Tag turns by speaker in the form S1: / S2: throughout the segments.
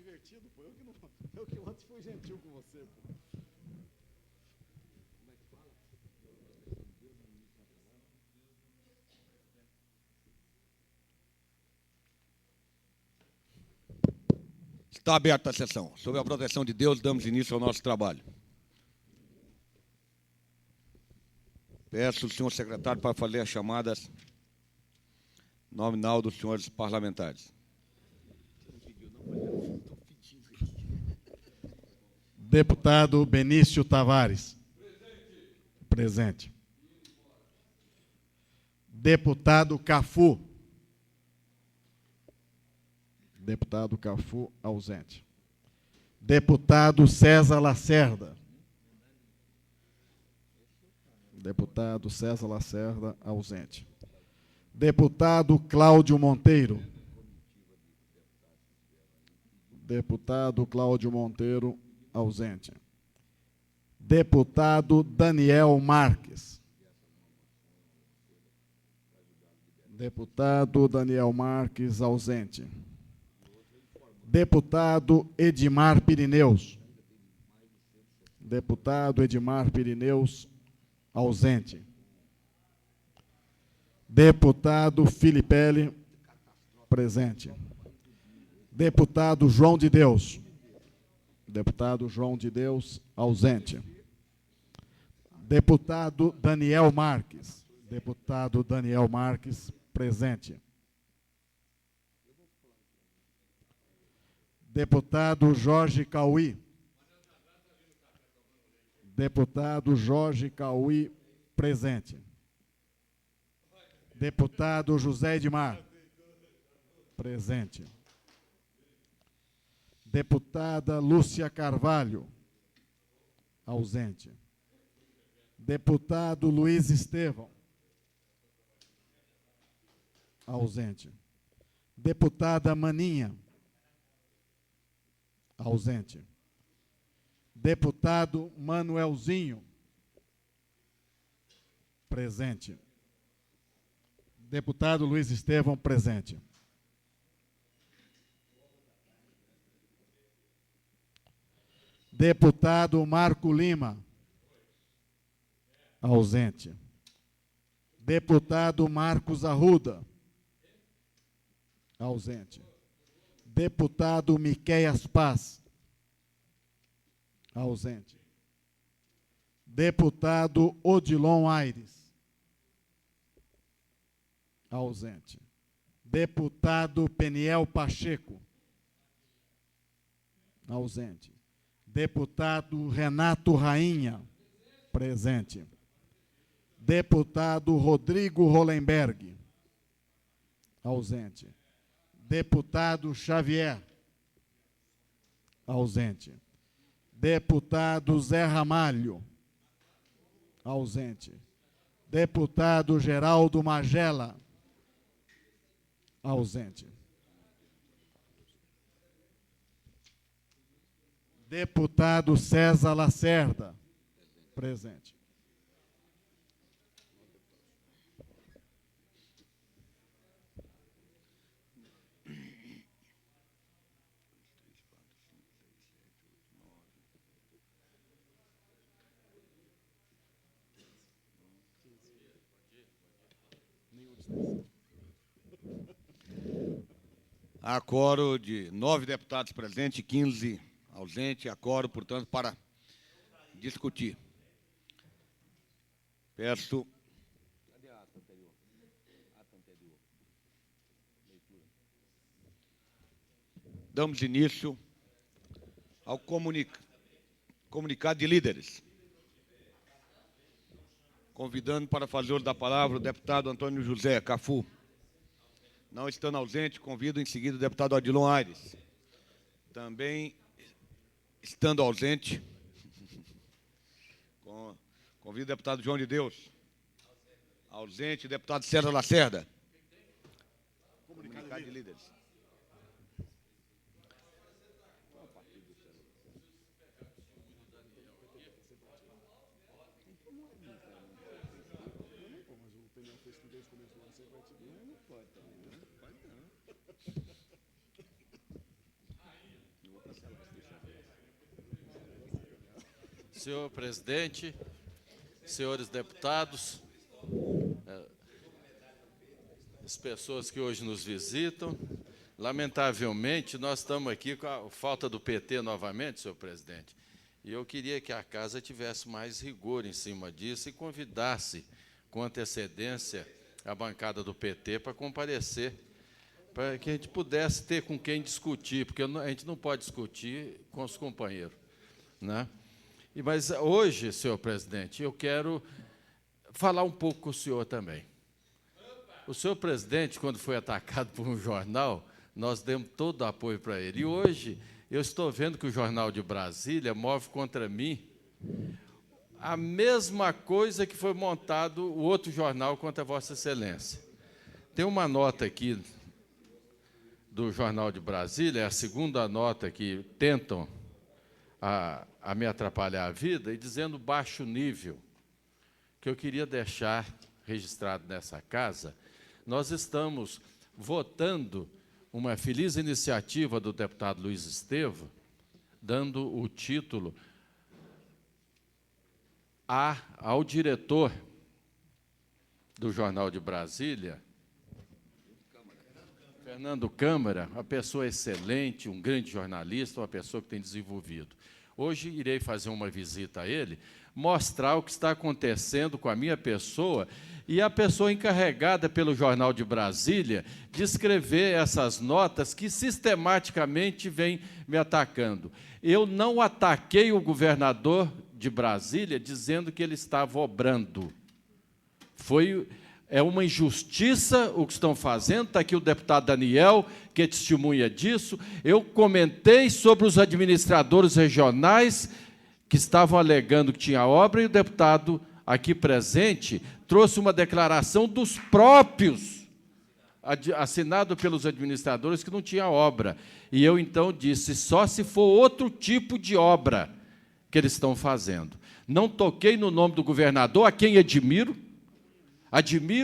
S1: invertido, pô. Eu que ontem fui gentil com você, pô.
S2: Está aberta a sessão. Sob a proteção de Deus, damos início ao nosso trabalho. Peço ao senhor secretário para fazer as chamadas nominal dos senhores parlamentares.
S1: Deputado Benício Tavares. Presente. Deputado Cafu. Deputado Cafu, ausente. Deputado César Lacerda. Deputado César Lacerda, ausente. Deputado Cláudio Monteiro. Deputado Cláudio Monteiro, ausente. Deputado Daniel Marques. Deputado Daniel Marques, ausente. Deputado Edmar Pirineus. Deputado Edmar Pirineus, ausente. Deputado Filipelli, presente. Deputado João de Deus. Deputado João de Deus, ausente. Deputado Daniel Marques. Deputado Daniel Marques, presente. Deputado Jorge Cauí. Deputado Jorge Cauí, presente. Deputado José Edmar, presente. Deputada Lúcia Carvalho, ausente. Deputado Luiz Estevão, ausente. Deputada Maninha, ausente. Deputado Manuelzinho, presente. Deputado Luiz Estevão, presente. Deputado Marco Lima, ausente. Deputado Marcos Arruda, ausente. Deputado Miqueias Paz, ausente. Deputado Odilon Aires, ausente. Deputado Peniel Pacheco, ausente. Deputado Renato Rainha, presente. Deputado Rodrigo Hollenberg, ausente. Deputado Xavier, ausente. Deputado Zé Ramalho, ausente. Deputado Geraldo Magela, ausente. Deputado César Lacerda, presente.
S2: Há quórum de 9 deputados presentes e 15 ausentes. Há quórum, portanto, para discutir. Peço. Cadê a ata anterior? Ata anterior. Leitura. Damos início ao comunicado de líderes. Convidando para fazer uso da palavra o deputado Antônio José Cafu. Não estando ausente, convido em seguida o deputado Odilon Aires. Também estando ausente, convido o deputado João de Deus. Ausente, deputado César Lacerda. Comunicado de líderes.
S3: Senhor presidente, senhores deputados, as pessoas que hoje nos visitam, lamentavelmente, nós estamos aqui com a falta do PT novamente, senhor presidente, e eu queria que a Casa tivesse mais rigor em cima disso e convidasse com antecedência a bancada do PT para comparecer, para que a gente pudesse ter com quem discutir, porque a gente não pode discutir com os companheiros, né? Mas hoje, senhor presidente, eu quero falar um pouco com o senhor também. O senhor presidente, quando foi atacado por um jornal, nós demos todo o apoio para ele. E hoje eu estou vendo que o Jornal de Brasília move contra mim a mesma coisa que foi montado o outro jornal contra Vossa Excelência. Tem uma nota aqui do Jornal de Brasília, é a segunda nota que tentam a me atrapalhar a vida, e dizendo baixo nível, que eu queria deixar registrado nessa casa. Nós estamos votando uma feliz iniciativa do deputado Luiz Estevam, dando o título ao diretor do Jornal de Brasília, Fernando Câmara, uma pessoa excelente, um grande jornalista, uma pessoa que tem desenvolvido. Hoje irei fazer uma visita a ele, mostrar o que está acontecendo com a minha pessoa e a pessoa encarregada pelo Jornal de Brasília de escrever essas notas que sistematicamente vêm me atacando. Eu não ataquei o governador de Brasília dizendo que ele estava obrando. É uma injustiça o que estão fazendo, está aqui o deputado Daniel, que é testemunha disso. Eu comentei sobre os administradores regionais que estavam alegando que tinha obra, e o deputado aqui presente trouxe uma declaração dos próprios, assinado pelos administradores, que não tinha obra. E eu, então, disse, só se for outro tipo de obra que eles estão fazendo. Não toquei no nome do governador, a quem admiro,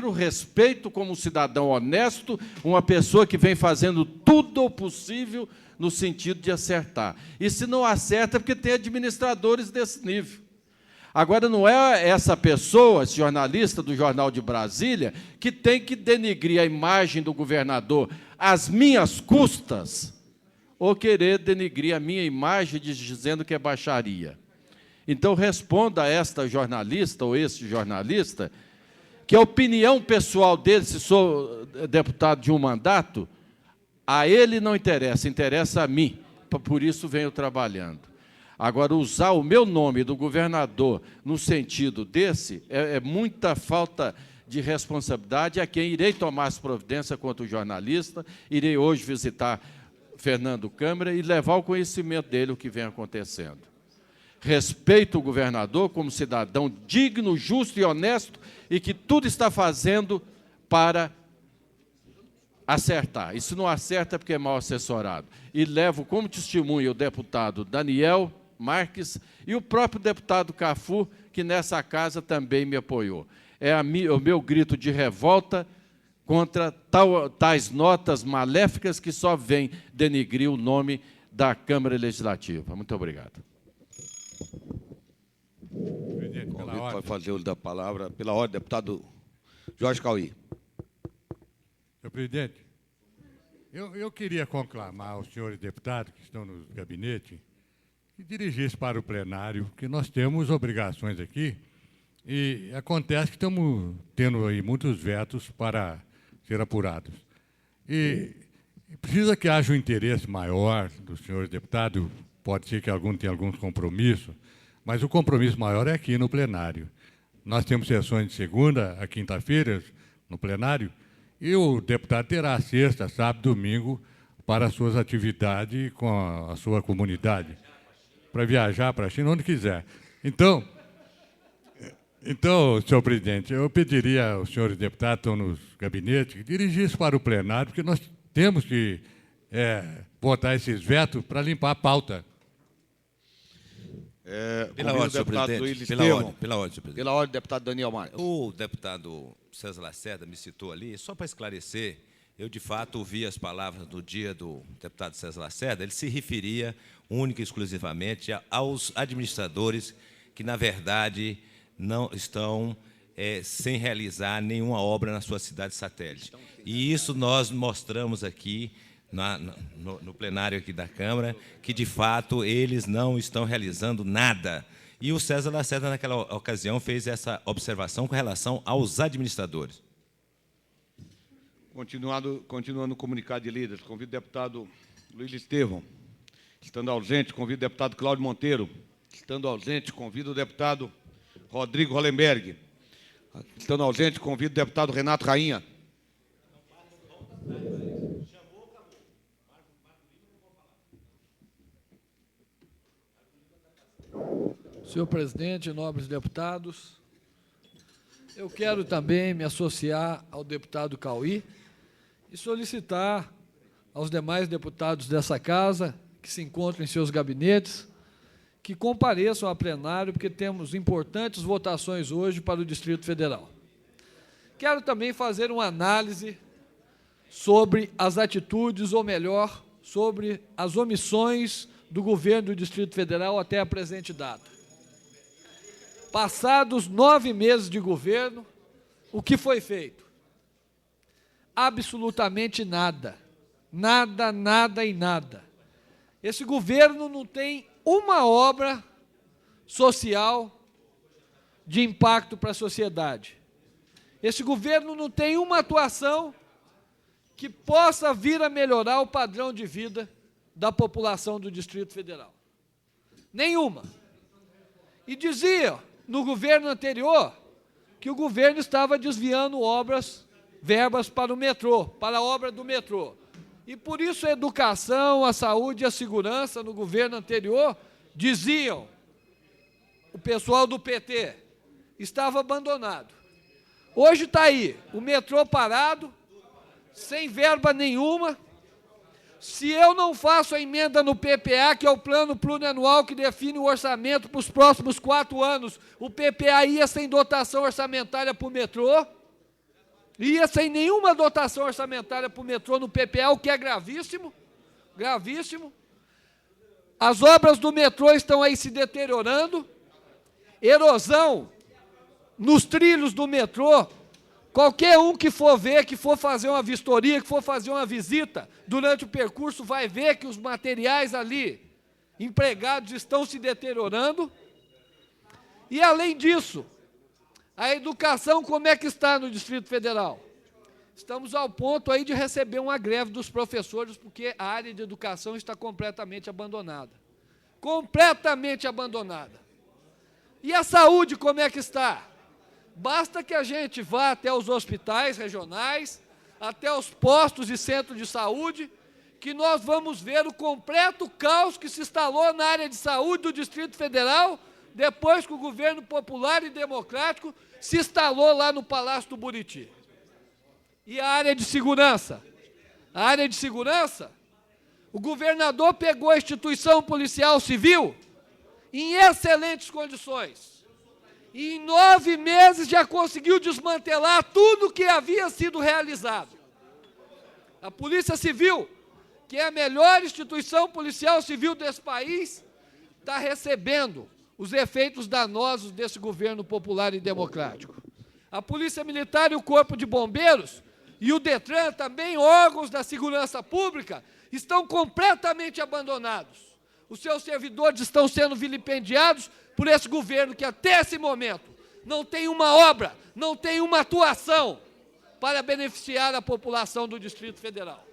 S3: respeito como um cidadão honesto, uma pessoa que vem fazendo tudo o possível no sentido de acertar. E se não acerta, é porque tem administradores desse nível. Agora, não é essa pessoa, esse jornalista do Jornal de Brasília, que tem que denigrir a imagem do governador às minhas custas, ou querer denigrir a minha imagem dizendo que é baixaria. Então, responda a esta jornalista, ou esse jornalista, que a opinião pessoal dele, se sou deputado de um mandato, a ele não interessa, interessa a mim. Por isso venho trabalhando. Agora, usar o meu nome do governador no sentido desse é muita falta de responsabilidade a quem irei tomar as providências contra o jornalista, irei hoje visitar Fernando Câmara e levar ao conhecimento dele o que vem acontecendo. Respeito o governador como cidadão digno, justo e honesto e que tudo está fazendo para acertar. E se não acerta é porque é mal assessorado. E levo como testemunha o deputado Daniel Marques e o próprio deputado Cafu, que nessa casa também me apoiou. É o meu grito de revolta contra tais notas maléficas que só vêm denigrir o nome da Câmara Legislativa. Muito obrigado.
S2: Convido para fazer uso da palavra, pela ordem, deputado Jorge Cauí.
S4: Senhor presidente, eu queria conclamar aos senhores deputados que estão no gabinete que dirigissem para o plenário, que nós temos obrigações aqui, e acontece que estamos tendo aí muitos vetos para ser apurados. E precisa que haja um interesse maior dos senhores deputados, pode ser que algum tenha alguns compromissos, mas o compromisso maior é aqui no plenário. Nós temos sessões de segunda a quinta-feira no plenário, e o deputado terá sexta, sábado, domingo para as suas atividades com a sua comunidade, para viajar para a China, onde quiser. Então, senhor presidente, eu pediria aos senhores deputados que estão nos gabinetes que dirigissem para o plenário, porque nós temos que votar esses vetos para limpar a pauta.
S5: Pela ordem, senhor presidente. Pela ordem, senhor presidente.
S2: Pela ordem, deputado Daniel Marques.
S5: O deputado César Lacerda me citou ali, só para esclarecer, eu, de fato, ouvi as palavras do dia do deputado César Lacerda, ele se referia única e exclusivamente aos administradores que, na verdade, não estão sem realizar nenhuma obra na sua cidade satélite. E isso nós mostramos aqui no plenário aqui da Câmara, que, de fato, eles não estão realizando nada. E o César Lacerda, naquela ocasião, fez essa observação com relação aos administradores.
S2: Continuando o comunicado de líderes, convido o deputado Luiz Estevão. Estando ausente, convido o deputado Cláudio Monteiro. Estando ausente, convido o deputado Rodrigo Hollenberg. Estando ausente, convido o deputado Renato Rainha.
S6: Senhor presidente, nobres deputados, eu quero também me associar ao deputado Cauí e solicitar aos demais deputados dessa casa, que se encontram em seus gabinetes, que compareçam a plenário, porque temos importantes votações hoje para o Distrito Federal. Quero também fazer uma análise sobre as atitudes, ou melhor, sobre as omissões do governo do Distrito Federal até a presente data. Passados 9 meses de governo, o que foi feito? Absolutamente nada. Nada, nada e nada. Esse governo não tem uma obra social de impacto para a sociedade. Esse governo não tem uma atuação que possa vir a melhorar o padrão de vida da população do Distrito Federal. Nenhuma. E dizia no governo anterior que o governo estava desviando verbas para o metrô, para a obra do metrô. E por isso a educação, a saúde e a segurança no governo anterior, diziam, o pessoal do PT, estava abandonado. Hoje está aí, o metrô parado, sem verba nenhuma. Se eu não faço a emenda no PPA, que é o plano plurianual que define o orçamento para os próximos 4 anos, o PPA ia sem dotação orçamentária para o metrô, ia sem nenhuma dotação orçamentária para o metrô no PPA, o que é gravíssimo, gravíssimo. As obras do metrô estão aí se deteriorando, erosão nos trilhos do metrô. Qualquer um que for ver, que for fazer uma vistoria, que for fazer uma visita, durante o percurso vai ver que os materiais ali empregados estão se deteriorando. E, além disso, a educação, como é que está no Distrito Federal? Estamos ao ponto aí de receber uma greve dos professores, porque a área de educação está completamente abandonada. Completamente abandonada. E a saúde, como é que está? Basta que a gente vá até os hospitais regionais, até os postos e centros de saúde, que nós vamos ver o completo caos que se instalou na área de saúde do Distrito Federal, depois que o governo popular e democrático se instalou lá no Palácio do Buriti. E a área de segurança? A área de segurança, o governador pegou a instituição policial civil em excelentes condições. E em 9 meses já conseguiu desmantelar tudo que havia sido realizado. A Polícia Civil, que é a melhor instituição policial civil desse país, está recebendo os efeitos danosos desse governo popular e democrático. A Polícia Militar e o Corpo de Bombeiros e o DETRAN, também órgãos da segurança pública, estão completamente abandonados. Os seus servidores estão sendo vilipendiados por esse governo que, até esse momento, não tem uma obra, não tem uma atuação para beneficiar a população do Distrito Federal.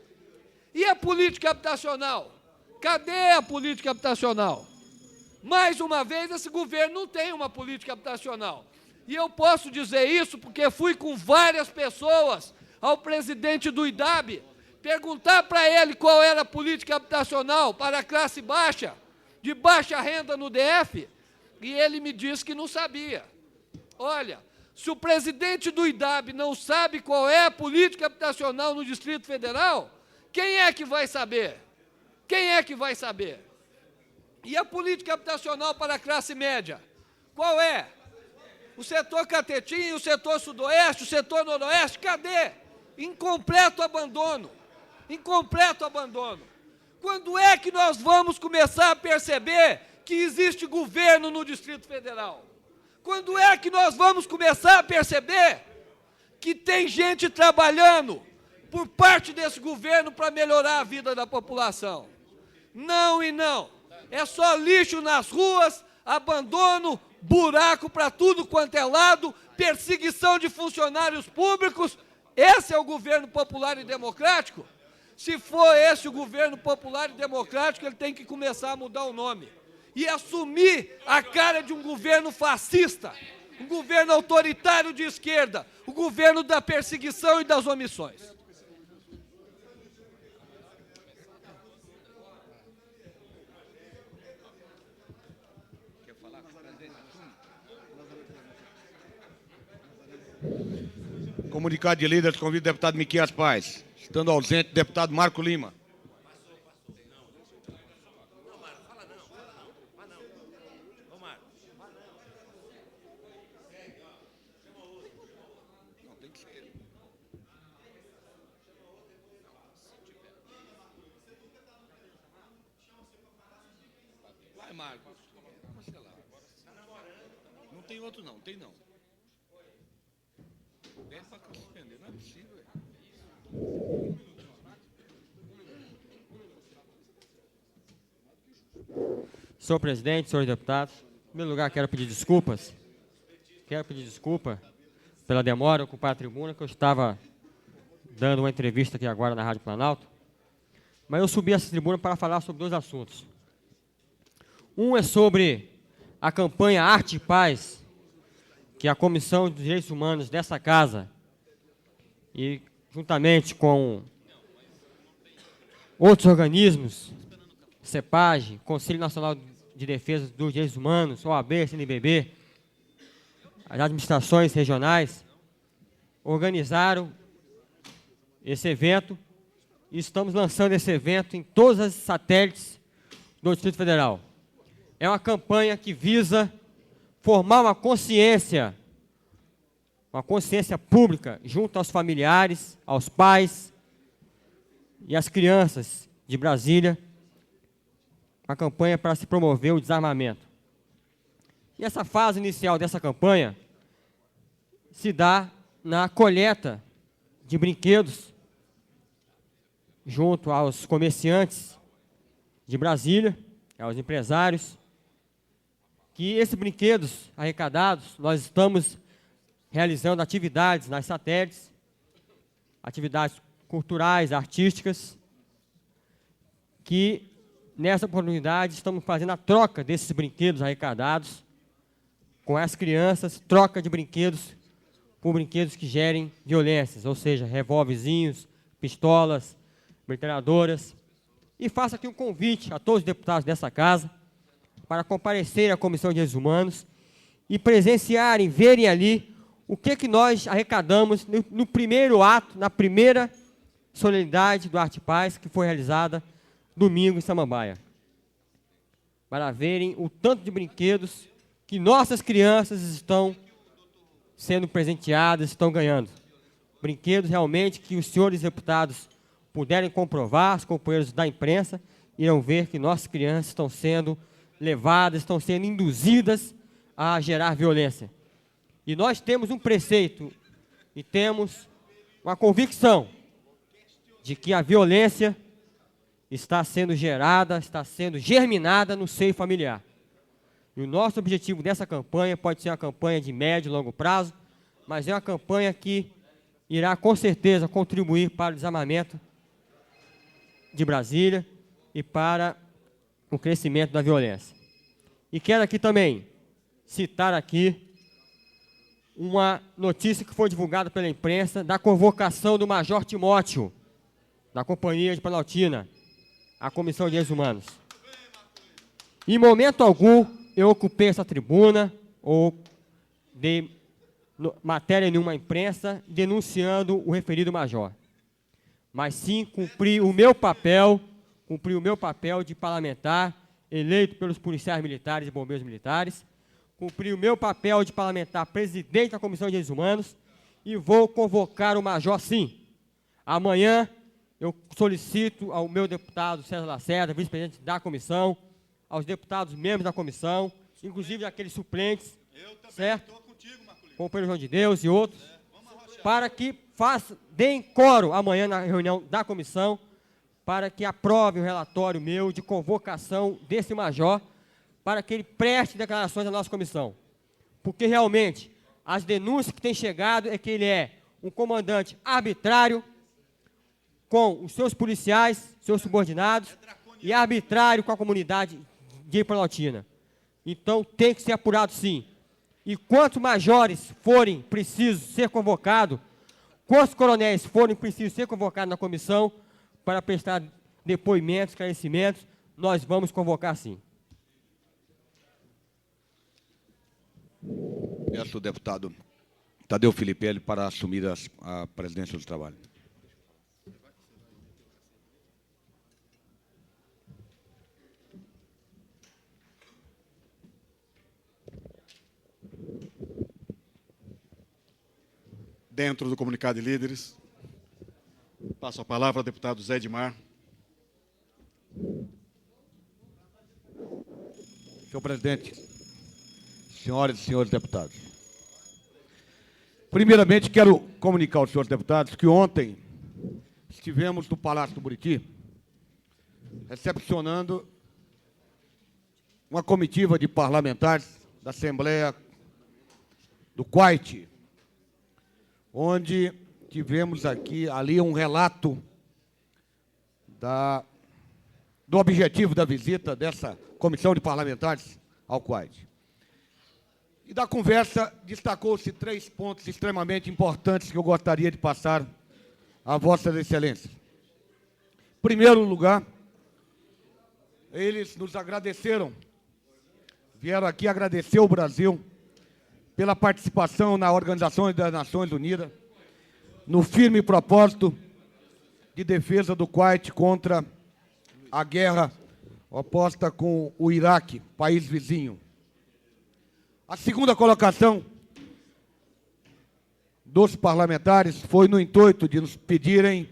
S6: E a política habitacional? Cadê a política habitacional? Mais uma vez, esse governo não tem uma política habitacional. E eu posso dizer isso porque fui com várias pessoas ao presidente do IDAB perguntar para ele qual era a política habitacional para a classe baixa, de baixa renda no DF, e ele me disse que não sabia. Olha, se o presidente do IDAB não sabe qual é a política habitacional no Distrito Federal, quem é que vai saber? Quem é que vai saber? E a política habitacional para a classe média? Qual é? O setor Catetinho, o setor Sudoeste, o setor Noroeste, cadê? Em completo abandono. Em completo abandono. Quando é que nós vamos começar a perceber que existe governo no Distrito Federal? Quando é que nós vamos começar a perceber que tem gente trabalhando por parte desse governo para melhorar a vida da população? Não e não. É só lixo nas ruas, abandono, buraco para tudo quanto é lado, perseguição de funcionários públicos. Esse é o governo popular e democrático? Se for esse o governo popular e democrático, ele tem que começar a mudar o nome e assumir a cara de um governo fascista, um governo autoritário de esquerda, o governo da perseguição e das omissões.
S2: Comunicado de líderes, convido o deputado Miquias Paz. Estando ausente, deputado Marco Lima. Vai, Marcos. Não tem outro não, tem não. Pede para suspender, não é possível.
S7: Senhor presidente, senhores deputados, em primeiro lugar quero pedir desculpas. Quero pedir desculpa pela demora, ocupar a tribuna, que eu estava dando uma entrevista aqui agora na Rádio Planalto. Mas eu subi essa tribuna para falar sobre dois assuntos. Um é sobre a campanha Arte e Paz, que a Comissão de Direitos Humanos dessa casa, e juntamente com outros organismos, CEPAG, Conselho Nacional de Defesa dos Direitos Humanos, OAB, CNBB, as administrações regionais, organizaram esse evento e estamos lançando esse evento em todas as satélites do Distrito Federal. É uma campanha que visa formar uma consciência pública junto aos familiares, aos pais e às crianças de Brasília, uma campanha para se promover o desarmamento. E essa fase inicial dessa campanha se dá na coleta de brinquedos junto aos comerciantes de Brasília, aos empresários, que esses brinquedos arrecadados, nós estamos realizando atividades nas satélites, atividades culturais, artísticas, que nessa oportunidade estamos fazendo a troca desses brinquedos arrecadados com as crianças, troca de brinquedos por brinquedos que gerem violências, ou seja, revólverzinhos, pistolas, metralhadoras. E faço aqui um convite a todos os deputados dessa casa para comparecerem à Comissão de Direitos Humanos e presenciarem, verem ali o que nós arrecadamos no primeiro ato, na primeira solenidade do Arte e Paz, que foi realizada domingo em Samambaia. Para verem o tanto de brinquedos que nossas crianças estão sendo presenteadas, estão ganhando. Brinquedos realmente que os senhores deputados puderem comprovar, os companheiros da imprensa irão ver que nossas crianças estão sendo levadas, estão sendo induzidas a gerar violência. E nós temos um preceito e temos uma convicção de que a violência está sendo gerada, está sendo germinada no seio familiar. E o nosso objetivo dessa campanha pode ser uma campanha de médio e longo prazo, mas é uma campanha que irá com certeza contribuir para o desarmamento de Brasília e para o crescimento da violência. E quero aqui também citar aqui uma notícia que foi divulgada pela imprensa da convocação do Major Timóteo, da Companhia de Planaltina, à Comissão de Direitos Humanos. Em momento algum, eu ocupei essa tribuna ou dei matéria em uma imprensa denunciando o referido major. Mas sim cumpri o meu papel de parlamentar eleito pelos policiais militares e bombeiros militares, cumpri o meu papel de parlamentar presidente da Comissão de Direitos Humanos e vou convocar o major sim. Amanhã eu solicito ao meu deputado César Lacerda, vice-presidente da comissão, aos deputados membros da comissão, inclusive aqueles suplentes, certo? Como o Pedro João de Deus e outros, para que deem coro amanhã na reunião da comissão, para que aprove o relatório meu de convocação desse major, para que ele preste declarações à nossa comissão. Porque realmente, as denúncias que têm chegado é que ele é um comandante arbitrário, com os seus policiais, seus subordinados, e arbitrário com a comunidade de Planaltina. Então, tem que ser apurado, sim. E quantos majores forem precisos ser convocados, quantos coronéis forem precisos ser convocados na comissão para prestar depoimentos, esclarecimentos, nós vamos convocar, sim.
S2: Peço o deputado Tadeu Filipelli para assumir a presidência do trabalho.
S1: Dentro do comunicado de líderes, passo a palavra ao deputado Zé Edmar.
S2: Senhor presidente, senhoras e senhores deputados. Primeiramente, quero comunicar aos senhores deputados que ontem estivemos no Palácio do Buriti recepcionando uma comitiva de parlamentares da Assembleia do Quaiti, onde tivemos ali um relato do objetivo da visita dessa comissão de parlamentares ao Quaiti. E da conversa destacou-se 3 pontos extremamente importantes que eu gostaria de passar a Vossas Excelências. Em primeiro lugar, eles nos agradeceram, vieram aqui agradecer ao Brasil pela participação na Organização das Nações Unidas, no firme propósito de defesa do Quaiti contra a guerra oposta com o Iraque, país vizinho. A segunda colocação dos parlamentares foi no intuito de nos pedirem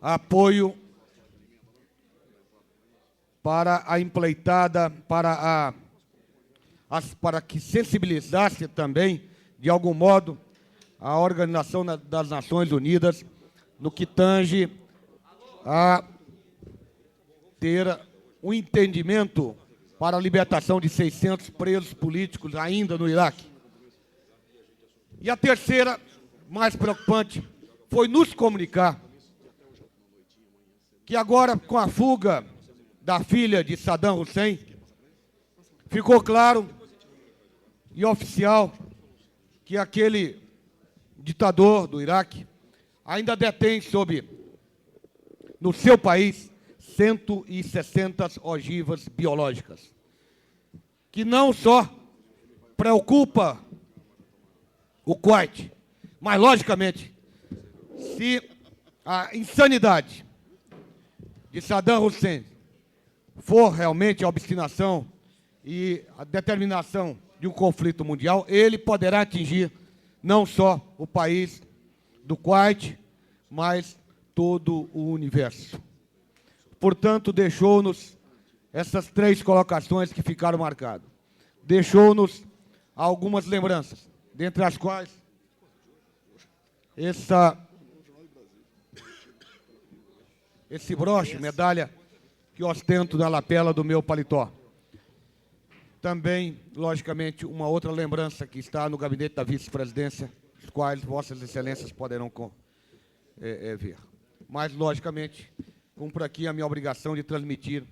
S2: apoio para a empreitada, para que sensibilizasse também, de algum modo, a Organização das Nações Unidas no que tange a ter um entendimento para a libertação de 600 presos políticos ainda no Iraque. E a terceira, mais preocupante, foi nos comunicar que agora, com a fuga da filha de Saddam Hussein, ficou claro e oficial que aquele ditador do Iraque ainda detém no seu país 160 ogivas biológicas, que não só preocupa o Quaiti, mas, logicamente, se a insanidade de Saddam Hussein for realmente a obstinação e a determinação de um conflito mundial, ele poderá atingir não só o país do Quaiti, mas todo o universo. Portanto, deixou-nos essas 3 colocações que ficaram marcadas. Deixou-nos algumas lembranças, dentre as quais esse broche, medalha que ostento na lapela do meu paletó. Também, logicamente, uma outra lembrança que está no gabinete da vice-presidência, os quais Vossas Excelências poderão ver. Mas, logicamente, cumpro aqui a minha obrigação de transmitir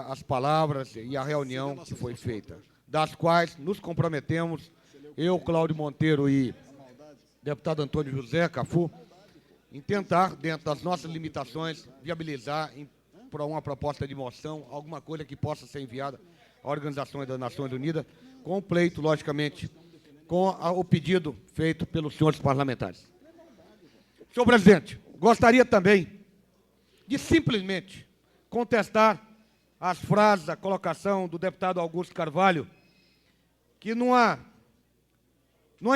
S2: as palavras e a reunião que foi feita, das quais nos comprometemos, eu, Cláudio Monteiro e deputado Antônio José Cafu, em tentar, dentro das nossas limitações, viabilizar para uma proposta de moção, alguma coisa que possa ser enviada à Organização das Nações Unidas, com o pleito, logicamente, com o pedido feito pelos senhores parlamentares. Senhor presidente, gostaria também de simplesmente contestar as frases, a colocação do deputado Augusto Carvalho, que não há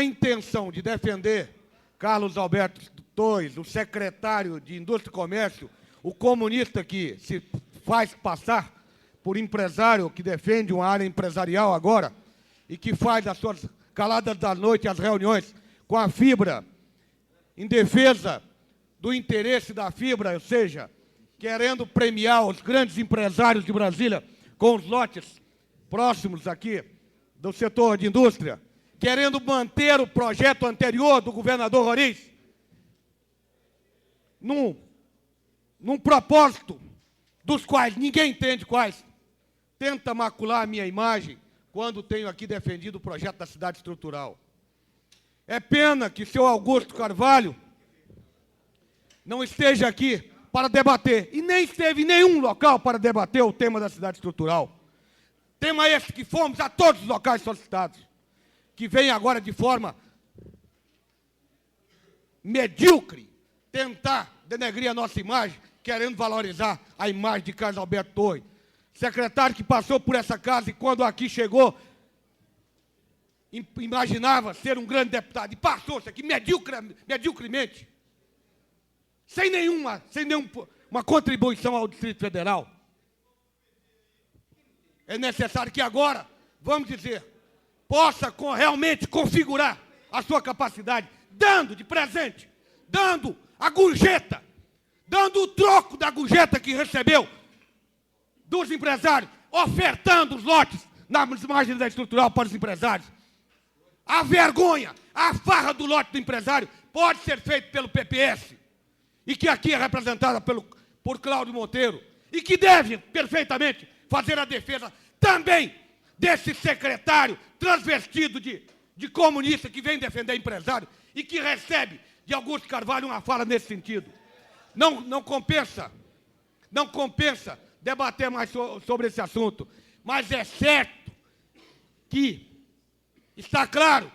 S2: intenção de defender Carlos Alberto Torres, o secretário de Indústria e Comércio, o comunista que se faz passar por empresário, que defende uma área empresarial agora, e que faz as suas caladas da noite, as reuniões com a fibra, em defesa do interesse da fibra, ou seja, querendo premiar os grandes empresários de Brasília com os lotes próximos aqui do setor de indústria, querendo manter o projeto anterior do governador Roriz, num propósito dos quais ninguém entende quais, tenta macular a minha imagem quando tenho aqui defendido o projeto da cidade estrutural. É pena que o senhor Augusto Carvalho não esteja aqui para debater, e nem esteve em nenhum local para debater o tema da cidade estrutural. Tema esse que fomos a todos os locais solicitados, que vem agora de forma medíocre tentar denegrir a nossa imagem, querendo valorizar a imagem de Carlos Alberto Torres, secretário que passou por essa casa e quando aqui chegou, imaginava ser um grande deputado, e passou-se aqui mediocremente, sem nenhuma contribuição ao Distrito Federal. É necessário que agora, vamos dizer, possa realmente configurar a sua capacidade, dando de presente, dando a gorjeta, dando o troco da gorjeta que recebeu dos empresários, ofertando os lotes nas margens da estrutural para os empresários. A vergonha, a farra do lote do empresário pode ser feita pelo PPS, e que aqui é representada por Cláudio Monteiro, e que deve perfeitamente fazer a defesa também desse secretário transvestido de comunista que vem defender empresário e que recebe de Augusto Carvalho uma fala nesse sentido. Não compensa debater mais sobre esse assunto, mas é certo que está claro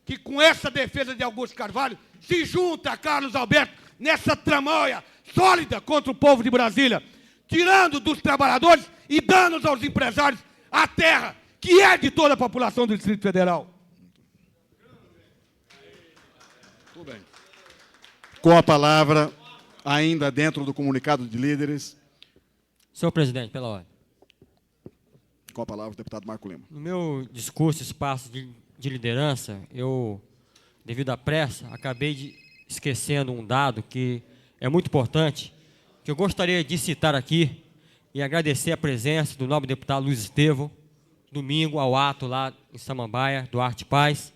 S2: que com essa defesa de Augusto Carvalho se junta a Carlos Alberto nessa tramóia sólida contra o povo de Brasília, tirando dos trabalhadores e dando aos empresários a terra que é de toda a população do Distrito Federal.
S1: Tudo bem. Com a palavra, ainda dentro do comunicado de líderes,
S7: Senhor presidente, pela ordem.
S1: com a palavra o deputado Marco Lima.
S7: No meu discurso, espaço de liderança, eu, devido à pressa, acabei esquecendo um dado que é muito importante, que eu gostaria de citar aqui e agradecer a presença do nobre deputado Luiz Estevão, domingo ao ato lá em Samambaia, do Arte Paz,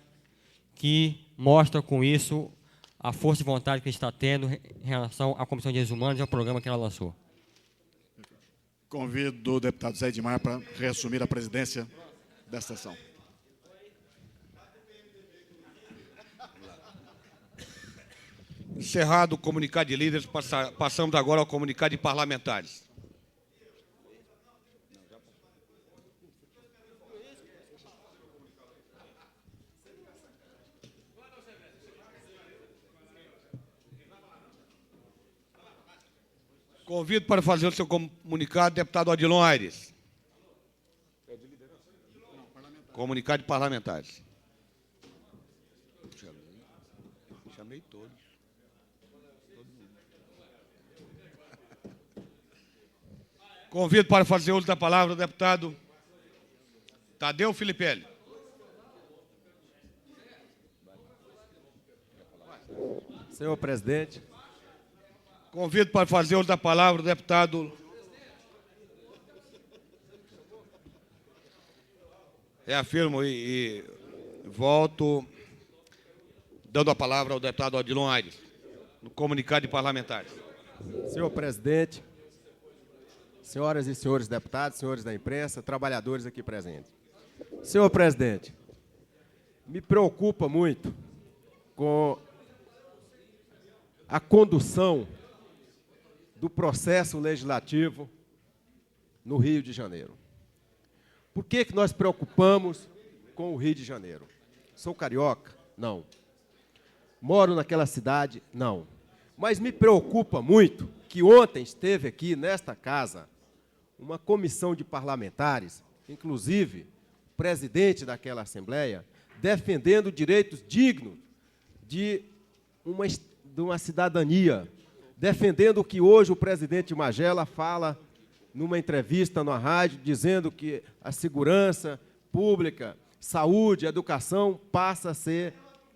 S7: que mostra com isso a força e vontade que a gente está tendo em relação à Comissão de Direitos Humanos e ao programa que ela lançou.
S1: Convido o deputado Zé Edmar para reassumir a presidência desta sessão.
S2: Encerrado o comunicado de líderes, passamos agora ao comunicado de parlamentares. Convido para fazer o seu comunicado o deputado Odilon Aires. Comunicado de parlamentares. Chamei todos. Convido para fazer uso da palavra o deputado Tadeu Filipelli.
S8: Senhor presidente.
S2: Convido para fazer uso da palavra o deputado reafirmo e volto dando a palavra ao deputado Odilon Aires, no comunicado de parlamentares.
S8: Senhor presidente, senhoras e senhores deputados, senhores da imprensa, trabalhadores aqui presentes. Senhor presidente, me preocupa muito com a condução do processo legislativo no Rio de Janeiro. Por que nós preocupamos com o Rio de Janeiro? Sou carioca? Não. Moro naquela cidade? Não. Mas me preocupa muito que ontem esteve aqui, nesta casa, uma comissão de parlamentares, inclusive o presidente daquela Assembleia, defendendo direitos dignos de uma cidadania defendendo o que hoje o presidente Magela fala numa entrevista na rádio, dizendo que a segurança pública, saúde, educação passa a ser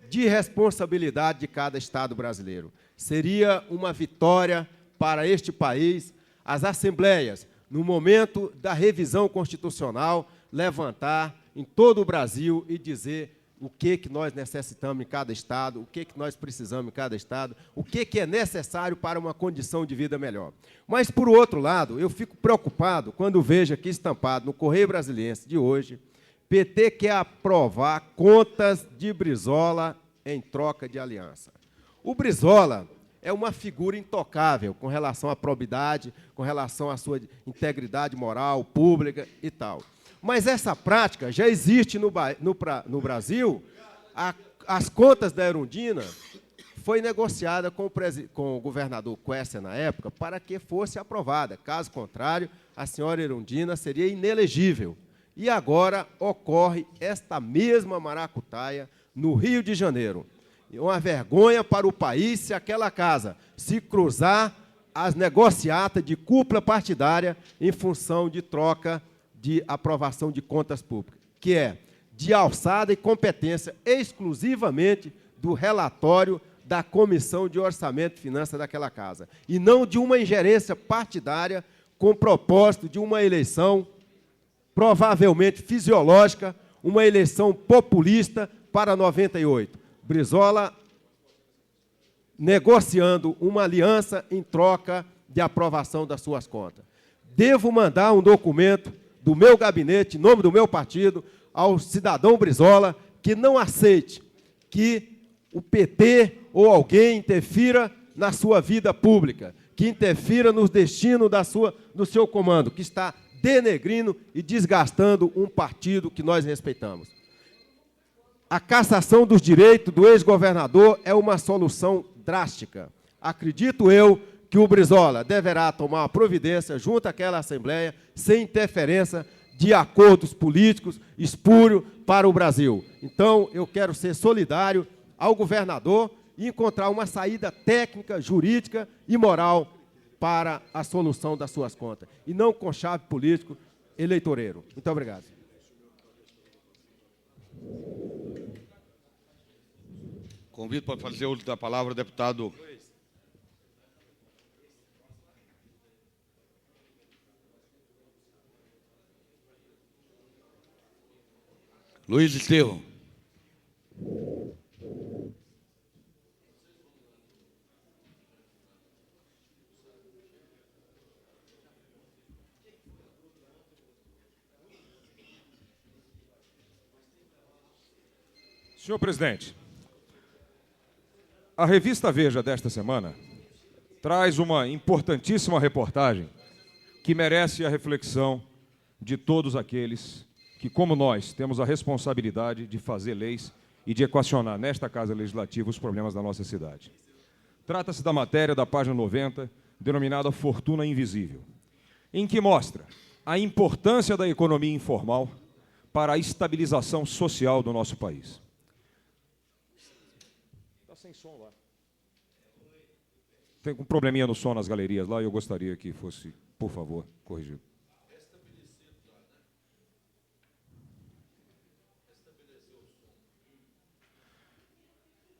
S8: de responsabilidade de cada Estado brasileiro. Seria uma vitória para este país as assembleias, no momento da revisão constitucional, levantar em todo o Brasil e dizer o que nós necessitamos em cada Estado, o que nós precisamos em cada Estado, o que é necessário para uma condição de vida melhor. Mas, por outro lado, eu fico preocupado quando vejo aqui estampado no Correio Brasiliense de hoje, PT quer aprovar contas de Brizola em troca de aliança. O Brizola é uma figura intocável com relação à probidade, com relação à sua integridade moral, pública e tal. Mas essa prática já existe no Brasil. As contas da Erundina foi negociada com o governador Quércia, na época, para que fosse aprovada. Caso contrário, a senhora Erundina seria inelegível. E agora ocorre esta mesma maracutaia no Rio de Janeiro. Uma vergonha para o país se aquela casa se cruzar as negociatas de cúpula partidária em função de troca de aprovação de contas públicas, que é de alçada e competência exclusivamente do relatório da Comissão de Orçamento e Finanças daquela casa, e não de uma ingerência partidária com propósito de uma eleição provavelmente fisiológica, uma eleição populista para 98. Brizola negociando uma aliança em troca de aprovação das suas contas. Devo mandar um documento do meu gabinete, em nome do meu partido, ao cidadão Brizola, que não aceite que o PT ou alguém interfira na sua vida pública, que interfira nos destinos do seu comando, que está denegrindo e desgastando um partido que nós respeitamos. A cassação dos direitos do ex-governador é uma solução drástica. Acredito eu que o Brizola deverá tomar uma providência junto àquela Assembleia, sem interferência de acordos políticos espúrios para o Brasil. Então, eu quero ser solidário ao governador e encontrar uma saída técnica, jurídica e moral para a solução das suas contas, e não com chave político eleitoreiro. Muito obrigado.
S2: Convido para fazer uso da palavra o deputado Luiz Estevão.
S9: Senhor presidente, a revista Veja desta semana traz uma importantíssima reportagem que merece a reflexão de todos aqueles que, como nós, temos a responsabilidade de fazer leis e de equacionar nesta Casa Legislativa os problemas da nossa cidade. Trata-se da matéria da página 90, denominada Fortuna Invisível, em que mostra a importância da economia informal para a estabilização social do nosso país. Está sem som lá. Tem um probleminha no som nas galerias lá e eu gostaria que fosse, por favor, corrigido.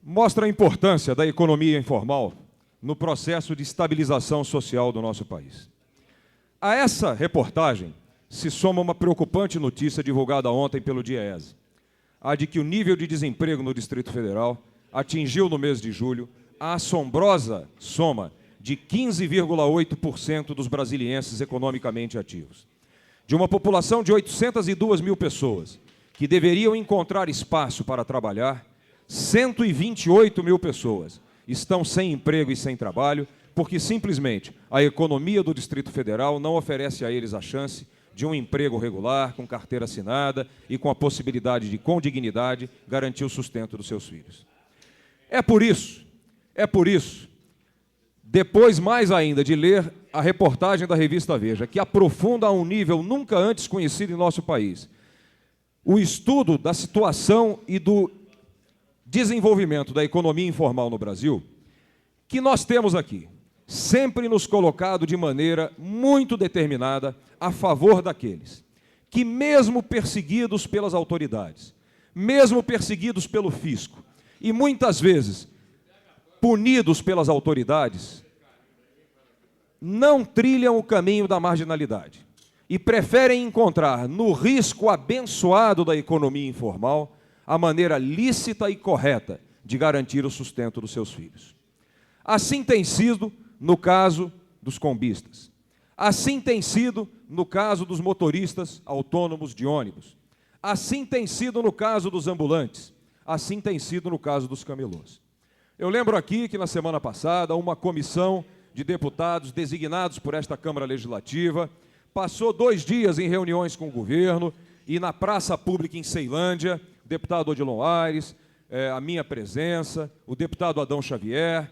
S9: Mostra a importância da economia informal no processo de estabilização social do nosso país. A essa reportagem se soma uma preocupante notícia divulgada ontem pelo DIEESE, a de que o nível de desemprego no Distrito Federal atingiu no mês de julho a assombrosa soma de 15,8% dos brasilienses economicamente ativos. De uma população de 802 mil pessoas que deveriam encontrar espaço para trabalhar, 128 mil pessoas estão sem emprego e sem trabalho porque simplesmente a economia do Distrito Federal não oferece a eles a chance de um emprego regular, com carteira assinada e com a possibilidade de, com dignidade, garantir o sustento dos seus filhos. É por isso, depois mais ainda de ler a reportagem da revista Veja, que aprofunda a um nível nunca antes conhecido em nosso país, o estudo da situação e do desenvolvimento da economia informal no Brasil, que nós temos aqui sempre nos colocado de maneira muito determinada a favor daqueles que, mesmo perseguidos pelas autoridades, mesmo perseguidos pelo fisco e muitas vezes punidos pelas autoridades, não trilham o caminho da marginalidade e preferem encontrar no risco abençoado da economia informal a maneira lícita e correta de garantir o sustento dos seus filhos. Assim tem sido no caso dos combistas. Assim tem sido no caso dos motoristas autônomos de ônibus. Assim tem sido no caso dos ambulantes. Assim tem sido no caso dos camelôs. Eu lembro aqui que na semana passada uma comissão de deputados designados por esta Câmara Legislativa passou 2 dias em reuniões com o governo e na praça pública em Ceilândia, o deputado Odilon Aires, a minha presença, o deputado Adão Xavier,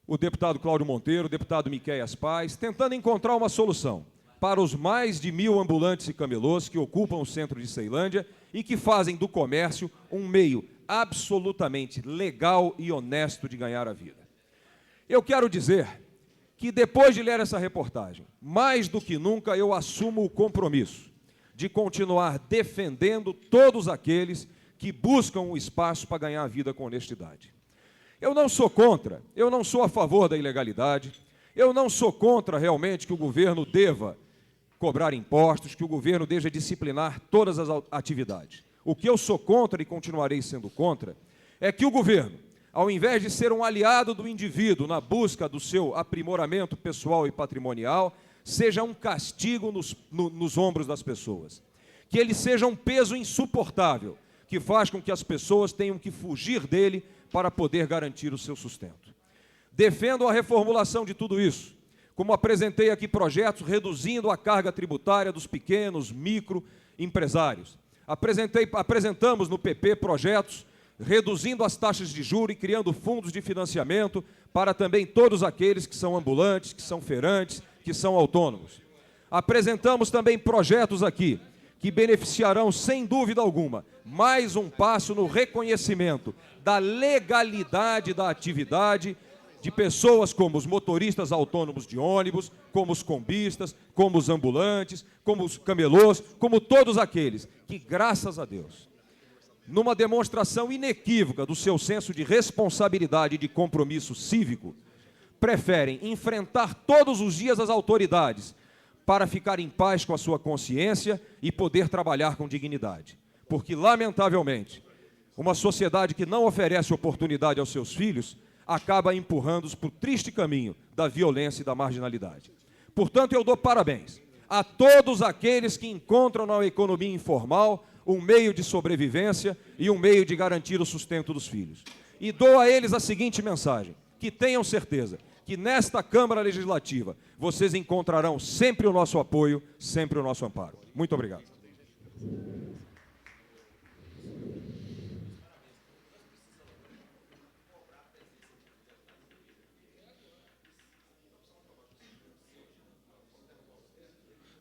S9: o deputado Cláudio Monteiro, o deputado Miquéias Paz, tentando encontrar uma solução para os mais de 1000 ambulantes e camelôs que ocupam o centro de Ceilândia e que fazem do comércio um meio absolutamente legal e honesto de ganhar a vida. Eu quero dizer que, depois de ler essa reportagem, mais do que nunca eu assumo o compromisso de continuar defendendo todos aqueles que buscam um espaço para ganhar a vida com honestidade. Eu não sou contra, eu não sou a favor da ilegalidade, eu não sou contra realmente que o governo deva cobrar impostos, que o governo deva disciplinar todas as atividades. O que eu sou contra e continuarei sendo contra é que o governo, ao invés de ser um aliado do indivíduo na busca do seu aprimoramento pessoal e patrimonial, seja um castigo nos ombros das pessoas. Que ele seja um peso insuportável, que faz com que as pessoas tenham que fugir dele para poder garantir o seu sustento. Defendo a reformulação de tudo isso, como apresentei aqui projetos reduzindo a carga tributária dos pequenos, microempresários. Apresentamos no PP projetos reduzindo as taxas de juros e criando fundos de financiamento para também todos aqueles que são ambulantes, que são feirantes, que são autônomos. Apresentamos também projetos aqui que beneficiarão, sem dúvida alguma, mais um passo no reconhecimento da legalidade da atividade de pessoas como os motoristas autônomos de ônibus, como os combistas, como os ambulantes, como os camelôs, como todos aqueles que, graças a Deus, numa demonstração inequívoca do seu senso de responsabilidade e de compromisso cívico, preferem enfrentar todos os dias as autoridades para ficar em paz com a sua consciência e poder trabalhar com dignidade. Porque, lamentavelmente, uma sociedade que não oferece oportunidade aos seus filhos acaba empurrando-os para o triste caminho da violência e da marginalidade. Portanto, eu dou parabéns a todos aqueles que encontram na economia informal um meio de sobrevivência e um meio de garantir o sustento dos filhos. E dou a eles a seguinte mensagem: que tenham certeza que nesta Câmara Legislativa vocês encontrarão sempre o nosso apoio, sempre o nosso amparo. Muito obrigado.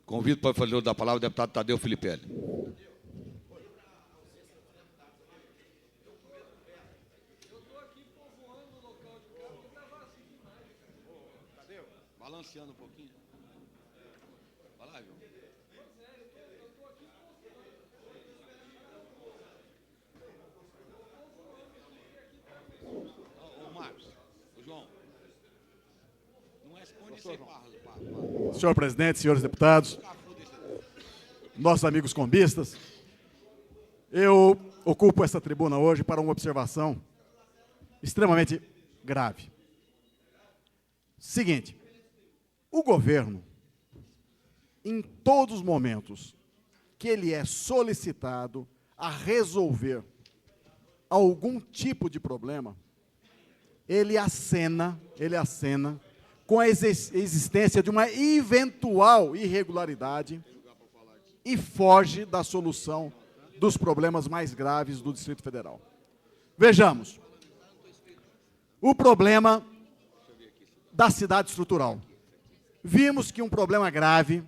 S2: Convido para fazer da palavra o deputado Tadeu Filipelli. Balanceando um pouquinho. Vai lá, João. Ô, Marcos, ô, João, não responde sem parla.
S1: Senhor presidente, senhores deputados, nossos amigos combistas, eu ocupo essa tribuna hoje para uma observação extremamente grave. Seguinte, o governo, em todos os momentos que ele é solicitado a resolver algum tipo de problema, ele acena com a existência de uma eventual irregularidade e foge da solução dos problemas mais graves do Distrito Federal. Vejamos, o problema da cidade estrutural. Vimos que um problema grave,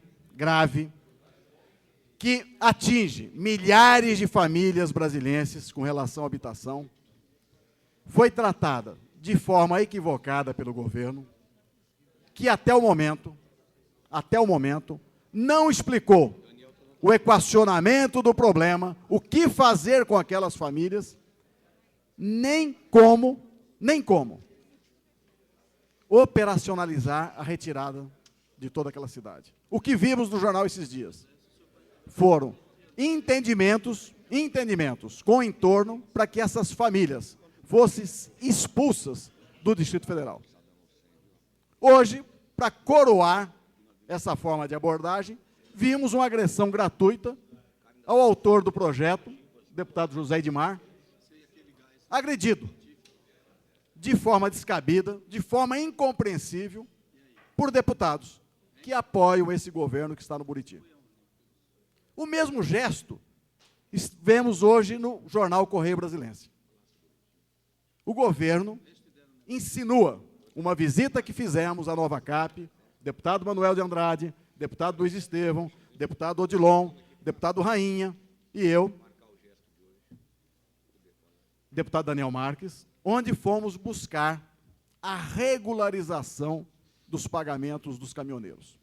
S1: que atinge milhares de famílias brasileiras com relação à habitação, foi tratada de forma equivocada pelo governo, que até o momento, não explicou o equacionamento do problema, o que fazer com aquelas famílias, nem como operacionalizar a retirada de toda aquela cidade. O que vimos no jornal esses dias foram entendimentos com o entorno para que essas famílias fossem expulsas do Distrito Federal. Hoje, para coroar essa forma de abordagem, vimos uma agressão gratuita ao autor do projeto, o deputado José Edmar, agredido de forma descabida, de forma incompreensível, por deputados que apoiam esse governo que está no Buriti. O mesmo gesto vemos hoje no jornal Correio Brasilense. O governo insinua uma visita que fizemos à Nova Cap, deputado Manuel de Andrade, deputado Luiz Estevão, deputado Odilon, deputado Rainha e eu, deputado Daniel Marques, onde fomos buscar a regularização dos pagamentos dos caminhoneiros.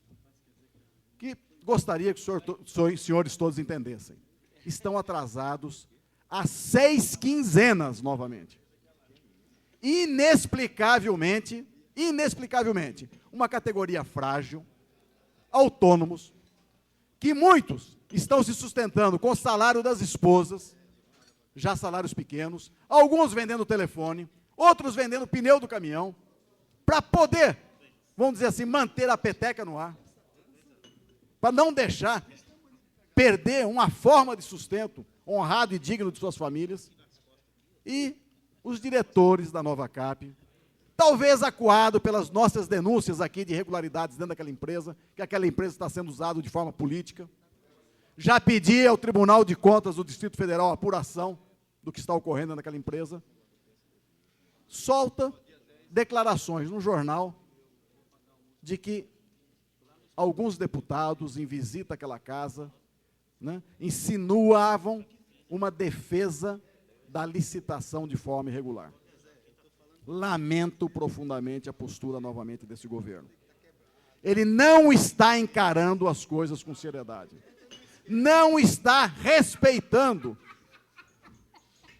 S1: Que gostaria que os senhores todos entendessem. Estão atrasados há 6 quinzenas novamente. Inexplicavelmente, uma categoria frágil, autônomos, que muitos estão se sustentando com o salário das esposas, já salários pequenos, alguns vendendo telefone, outros vendendo pneu do caminhão, para poder, vamos dizer assim, manter a peteca no ar, para não deixar perder uma forma de sustento honrado e digno de suas famílias. E os diretores da Nova Cap, talvez acuado pelas nossas denúncias aqui de irregularidades dentro daquela empresa, que aquela empresa está sendo usada de forma política, já pedi ao Tribunal de Contas do Distrito Federal a apuração do que está ocorrendo naquela empresa, solta declarações no jornal de que alguns deputados, em visita àquela casa, né, insinuavam uma defesa da licitação de forma irregular. Lamento profundamente a postura, novamente, desse governo. Ele não está encarando as coisas com seriedade. Não está respeitando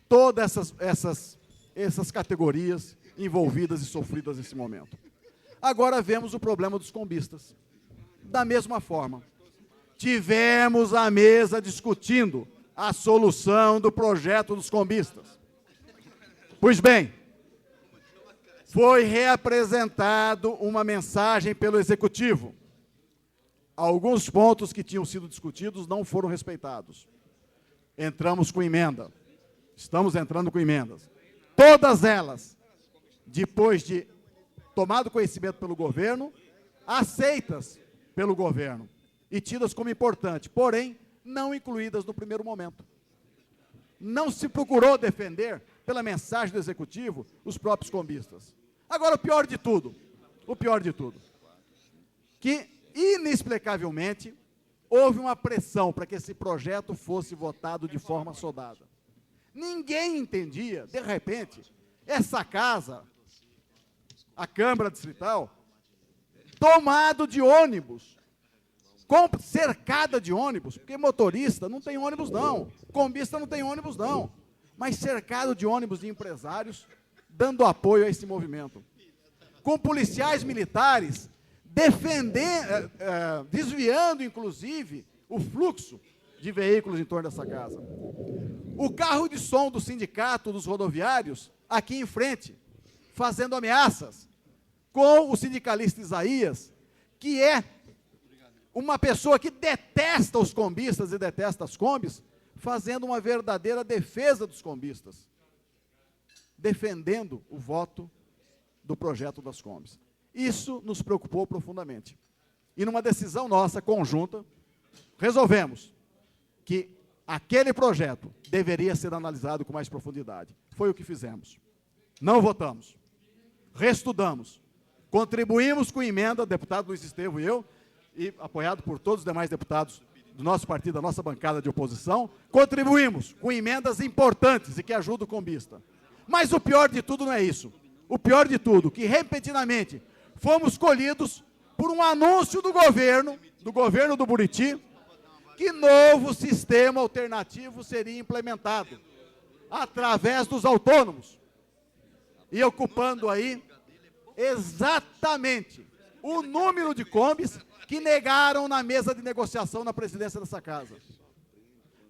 S1: todas essas categorias envolvidas e sofridas nesse momento. Agora vemos o problema dos combistas. Da mesma forma, tivemos a mesa discutindo a solução do projeto dos combistas. Pois bem, foi reapresentado uma mensagem pelo Executivo. Alguns pontos que tinham sido discutidos não foram respeitados. Entramos com emenda. Estamos entrando com emendas. Todas elas, depois de tomado conhecimento pelo governo, aceitas pelo governo e tidas como importante, porém, não incluídas no primeiro momento. Não se procurou defender, pela mensagem do Executivo, os próprios combistas. Agora, o pior de tudo, que, inexplicavelmente, houve uma pressão para que esse projeto fosse votado de forma soldada. Ninguém entendia, de repente, essa casa, a Câmara Distrital, tomado de ônibus, cercada de ônibus, porque motorista não tem ônibus não, combista não tem ônibus não, mas cercado de ônibus de empresários, dando apoio a esse movimento. Com policiais militares desviando, inclusive, o fluxo de veículos em torno dessa casa. O carro de som do sindicato dos rodoviários, aqui em frente, fazendo ameaças, com o sindicalista Isaías, que é uma pessoa que detesta os combistas e detesta as combis, fazendo uma verdadeira defesa dos combistas, defendendo o voto do projeto das combis. Isso nos preocupou profundamente. E numa decisão nossa, conjunta, resolvemos que aquele projeto deveria ser analisado com mais profundidade. Foi o que fizemos. Não votamos. Reestudamos. Contribuímos com emenda, deputado Luiz Estevão e eu, e apoiado por todos os demais deputados do nosso partido, da nossa bancada de oposição, contribuímos com emendas importantes e que ajudam o combista. Mas o pior de tudo não é isso. O pior de tudo, que repentinamente fomos colhidos por um anúncio do governo do Buriti, que novo sistema alternativo seria implementado através dos autônomos, e ocupando aí exatamente o número de combis que negaram na mesa de negociação na presidência dessa casa,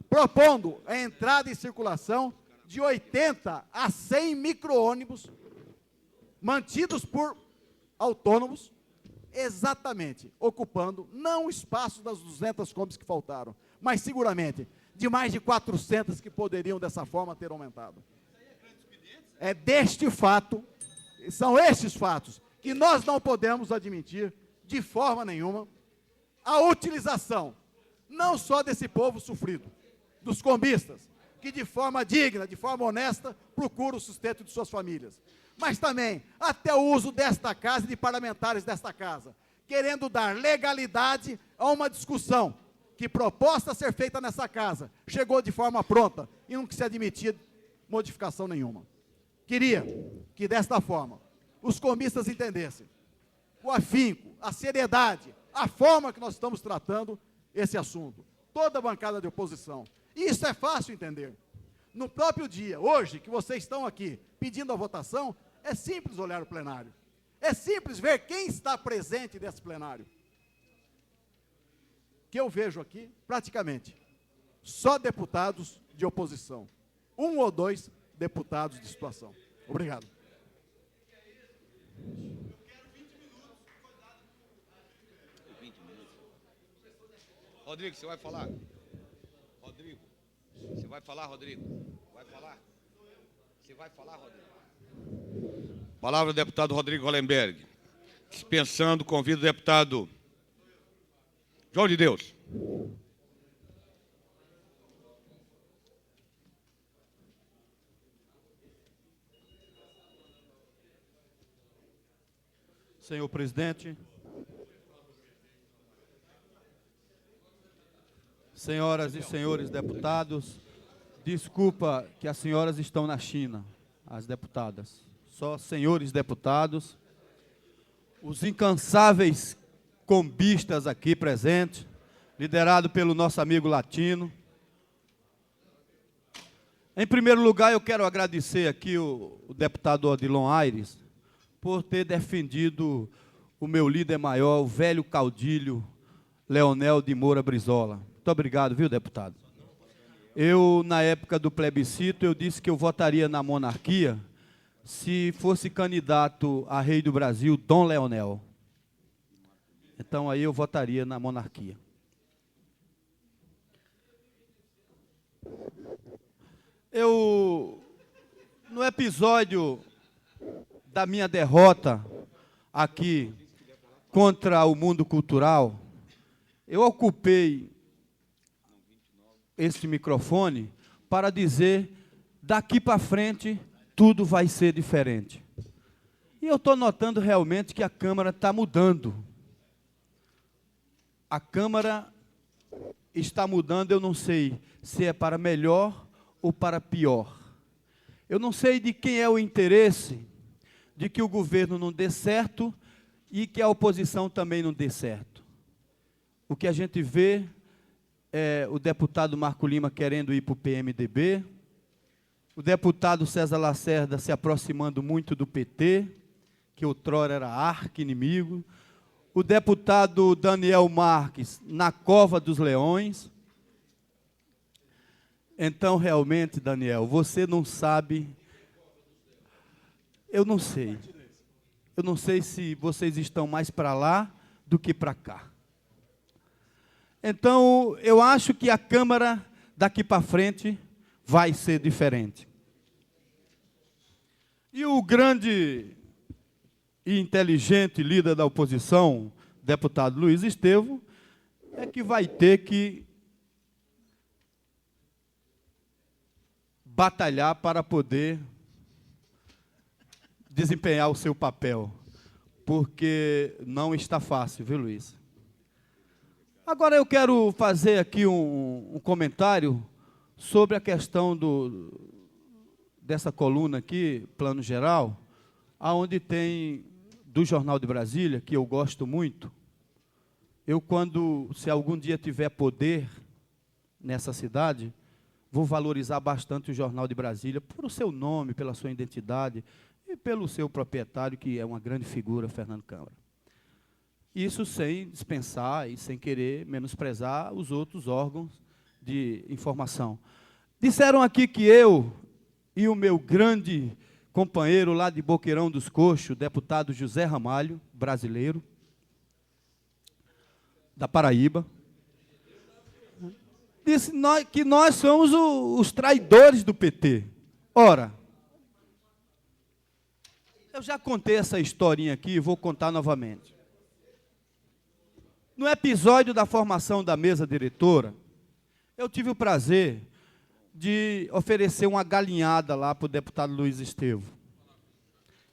S1: propondo a entrada em circulação de 80 a 100 micro-ônibus mantidos por autônomos, exatamente ocupando não o espaço das 200 combis que faltaram, mas seguramente de mais de 400 que poderiam dessa forma ter aumentado. É deste fato, são estes fatos, que nós não podemos admitir de forma nenhuma a utilização não só desse povo sofrido, dos combistas, que de forma digna, de forma honesta, procuram o sustento de suas famílias, mas também até o uso desta casa e de parlamentares desta casa, querendo dar legalidade a uma discussão que, proposta a ser feita nessa casa, chegou de forma pronta e não se admitia modificação nenhuma. Queria que, desta forma, os combistas entendessem o afinco, a seriedade, a forma que nós estamos tratando esse assunto. Toda a bancada de oposição. E isso é fácil entender. No próprio dia, hoje, que vocês estão aqui pedindo a votação, é simples olhar o plenário. É simples ver quem está presente nesse plenário. Que eu vejo aqui, praticamente, só deputados de oposição. 1 ou 2 deputados de situação. Obrigado.
S2: Rodrigo, você vai falar? Rodrigo, você vai falar, Rodrigo? Vai falar? Você vai falar, Rodrigo? Palavra do deputado Rodrigo Hollenberg. Dispensando, convido o deputado João de Deus.
S10: Senhor presidente, senhoras e senhores deputados, desculpa que as senhoras estão na China, as deputadas, só senhores deputados, os incansáveis combistas aqui presentes, liderado pelo nosso amigo Latino. Em primeiro lugar, eu quero agradecer aqui o deputado Odilon Aires, por ter defendido o meu líder maior, o velho caudilho Leonel de Moura Brizola. Muito obrigado, viu, deputado? Eu, na época do plebiscito, eu disse que eu votaria na monarquia se fosse candidato a rei do Brasil, Dom Leonel. Então, aí eu votaria na monarquia. No episódio da minha derrota aqui contra o mundo cultural, eu ocupei esse microfone para dizer, daqui para frente, tudo vai ser diferente. E eu estou notando realmente que a Câmara está mudando. A Câmara está mudando, eu não sei se é para melhor ou para pior. Eu não sei de quem é o interesse de que o governo não dê certo e que a oposição também não dê certo. O que a gente vê é o deputado Marco Lima querendo ir para o PMDB, o deputado César Lacerda se aproximando muito do PT, que outrora era arqui-inimigo, o deputado Daniel Marques na cova dos leões. Então, realmente, Daniel, você não sabe... Eu não sei. Eu não sei se vocês estão mais para lá do que para cá. Então, eu acho que a Câmara, daqui para frente, vai ser diferente. E o grande e inteligente líder da oposição, deputado Luiz Estevam, é que vai ter que batalhar para poder desempenhar o seu papel, porque não está fácil, viu, Luiz? Agora eu quero fazer aqui um comentário sobre a questão dessa coluna aqui, plano geral, onde tem do Jornal de Brasília, que eu gosto muito, se algum dia tiver poder nessa cidade, vou valorizar bastante o Jornal de Brasília, por seu nome, pela sua identidade, e pelo seu proprietário, que é uma grande figura, Fernando Câmara. Isso sem dispensar e sem querer menosprezar os outros órgãos de informação. Disseram aqui que eu e o meu grande companheiro lá de Boqueirão dos Coxos, o deputado José Ramalho, brasileiro, da Paraíba, disse que nós somos os traidores do PT. Ora, eu já contei essa historinha aqui e vou contar novamente. No episódio da formação da mesa diretora, eu tive o prazer de oferecer uma galinhada lá para o deputado Luiz Estevo.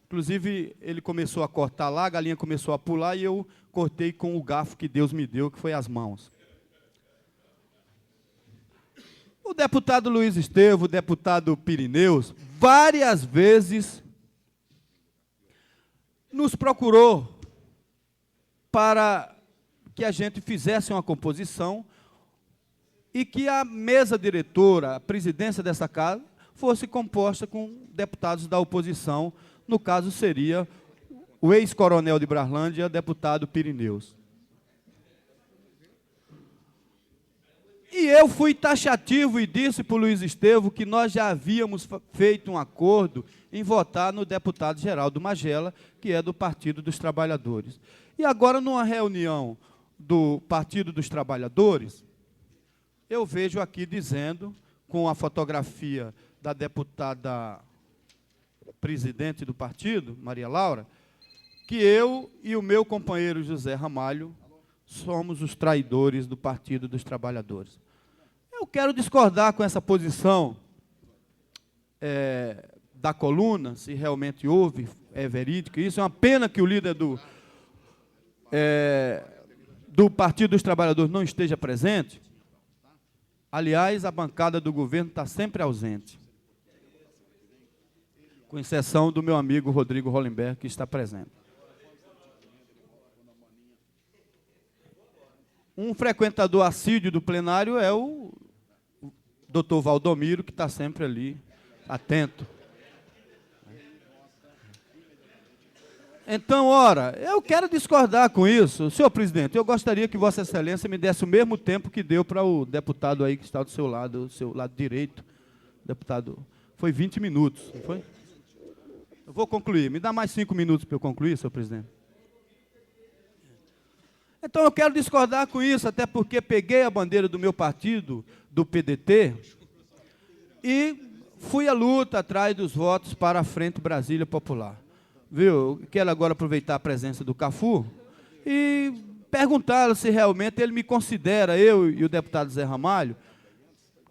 S10: Inclusive, ele começou a cortar lá, a galinha começou a pular e eu cortei com o garfo que Deus me deu, que foi as mãos. O deputado Luiz Estevo, o deputado Pirineus, várias vezes nos procurou para que a gente fizesse uma composição e que a mesa diretora, a presidência dessa casa, fosse composta com deputados da oposição. No caso, seria o ex-coronel de Brarlândia, deputado Pirineus. E eu fui taxativo e disse para o Luiz Estevo que nós já havíamos feito um acordo em votar no deputado Geraldo Magela, que é do Partido dos Trabalhadores. E agora, numa reunião do Partido dos Trabalhadores, eu vejo aqui dizendo, com a fotografia da deputada presidente do partido, Maria Laura, que eu e o meu companheiro José Ramalho somos os traidores do Partido dos Trabalhadores. Eu quero discordar com essa posição da coluna, se realmente houve, é verídico. Isso é uma pena que o líder do Partido dos Trabalhadores não esteja presente. Aliás, a bancada do governo está sempre ausente, com exceção do meu amigo Rodrigo Hollenberg, que está presente. Um frequentador assíduo do plenário é o doutor Valdomiro, que está sempre ali, atento. Então, ora, eu quero discordar com isso. Senhor presidente, eu gostaria que Vossa Excelência me desse o mesmo tempo que deu para o deputado aí que está do seu lado direito. Deputado, foi 20 minutos, não foi? Eu vou concluir. Me dá mais 5 minutos para eu concluir, senhor presidente. Então, eu quero discordar com isso, até porque peguei a bandeira do meu partido, do PDT, e fui à luta atrás dos votos para a Frente Brasília Popular. Viu? Quero agora aproveitar a presença do Cafu e perguntá-lo se realmente ele me considera, eu e o deputado Zé Ramalho,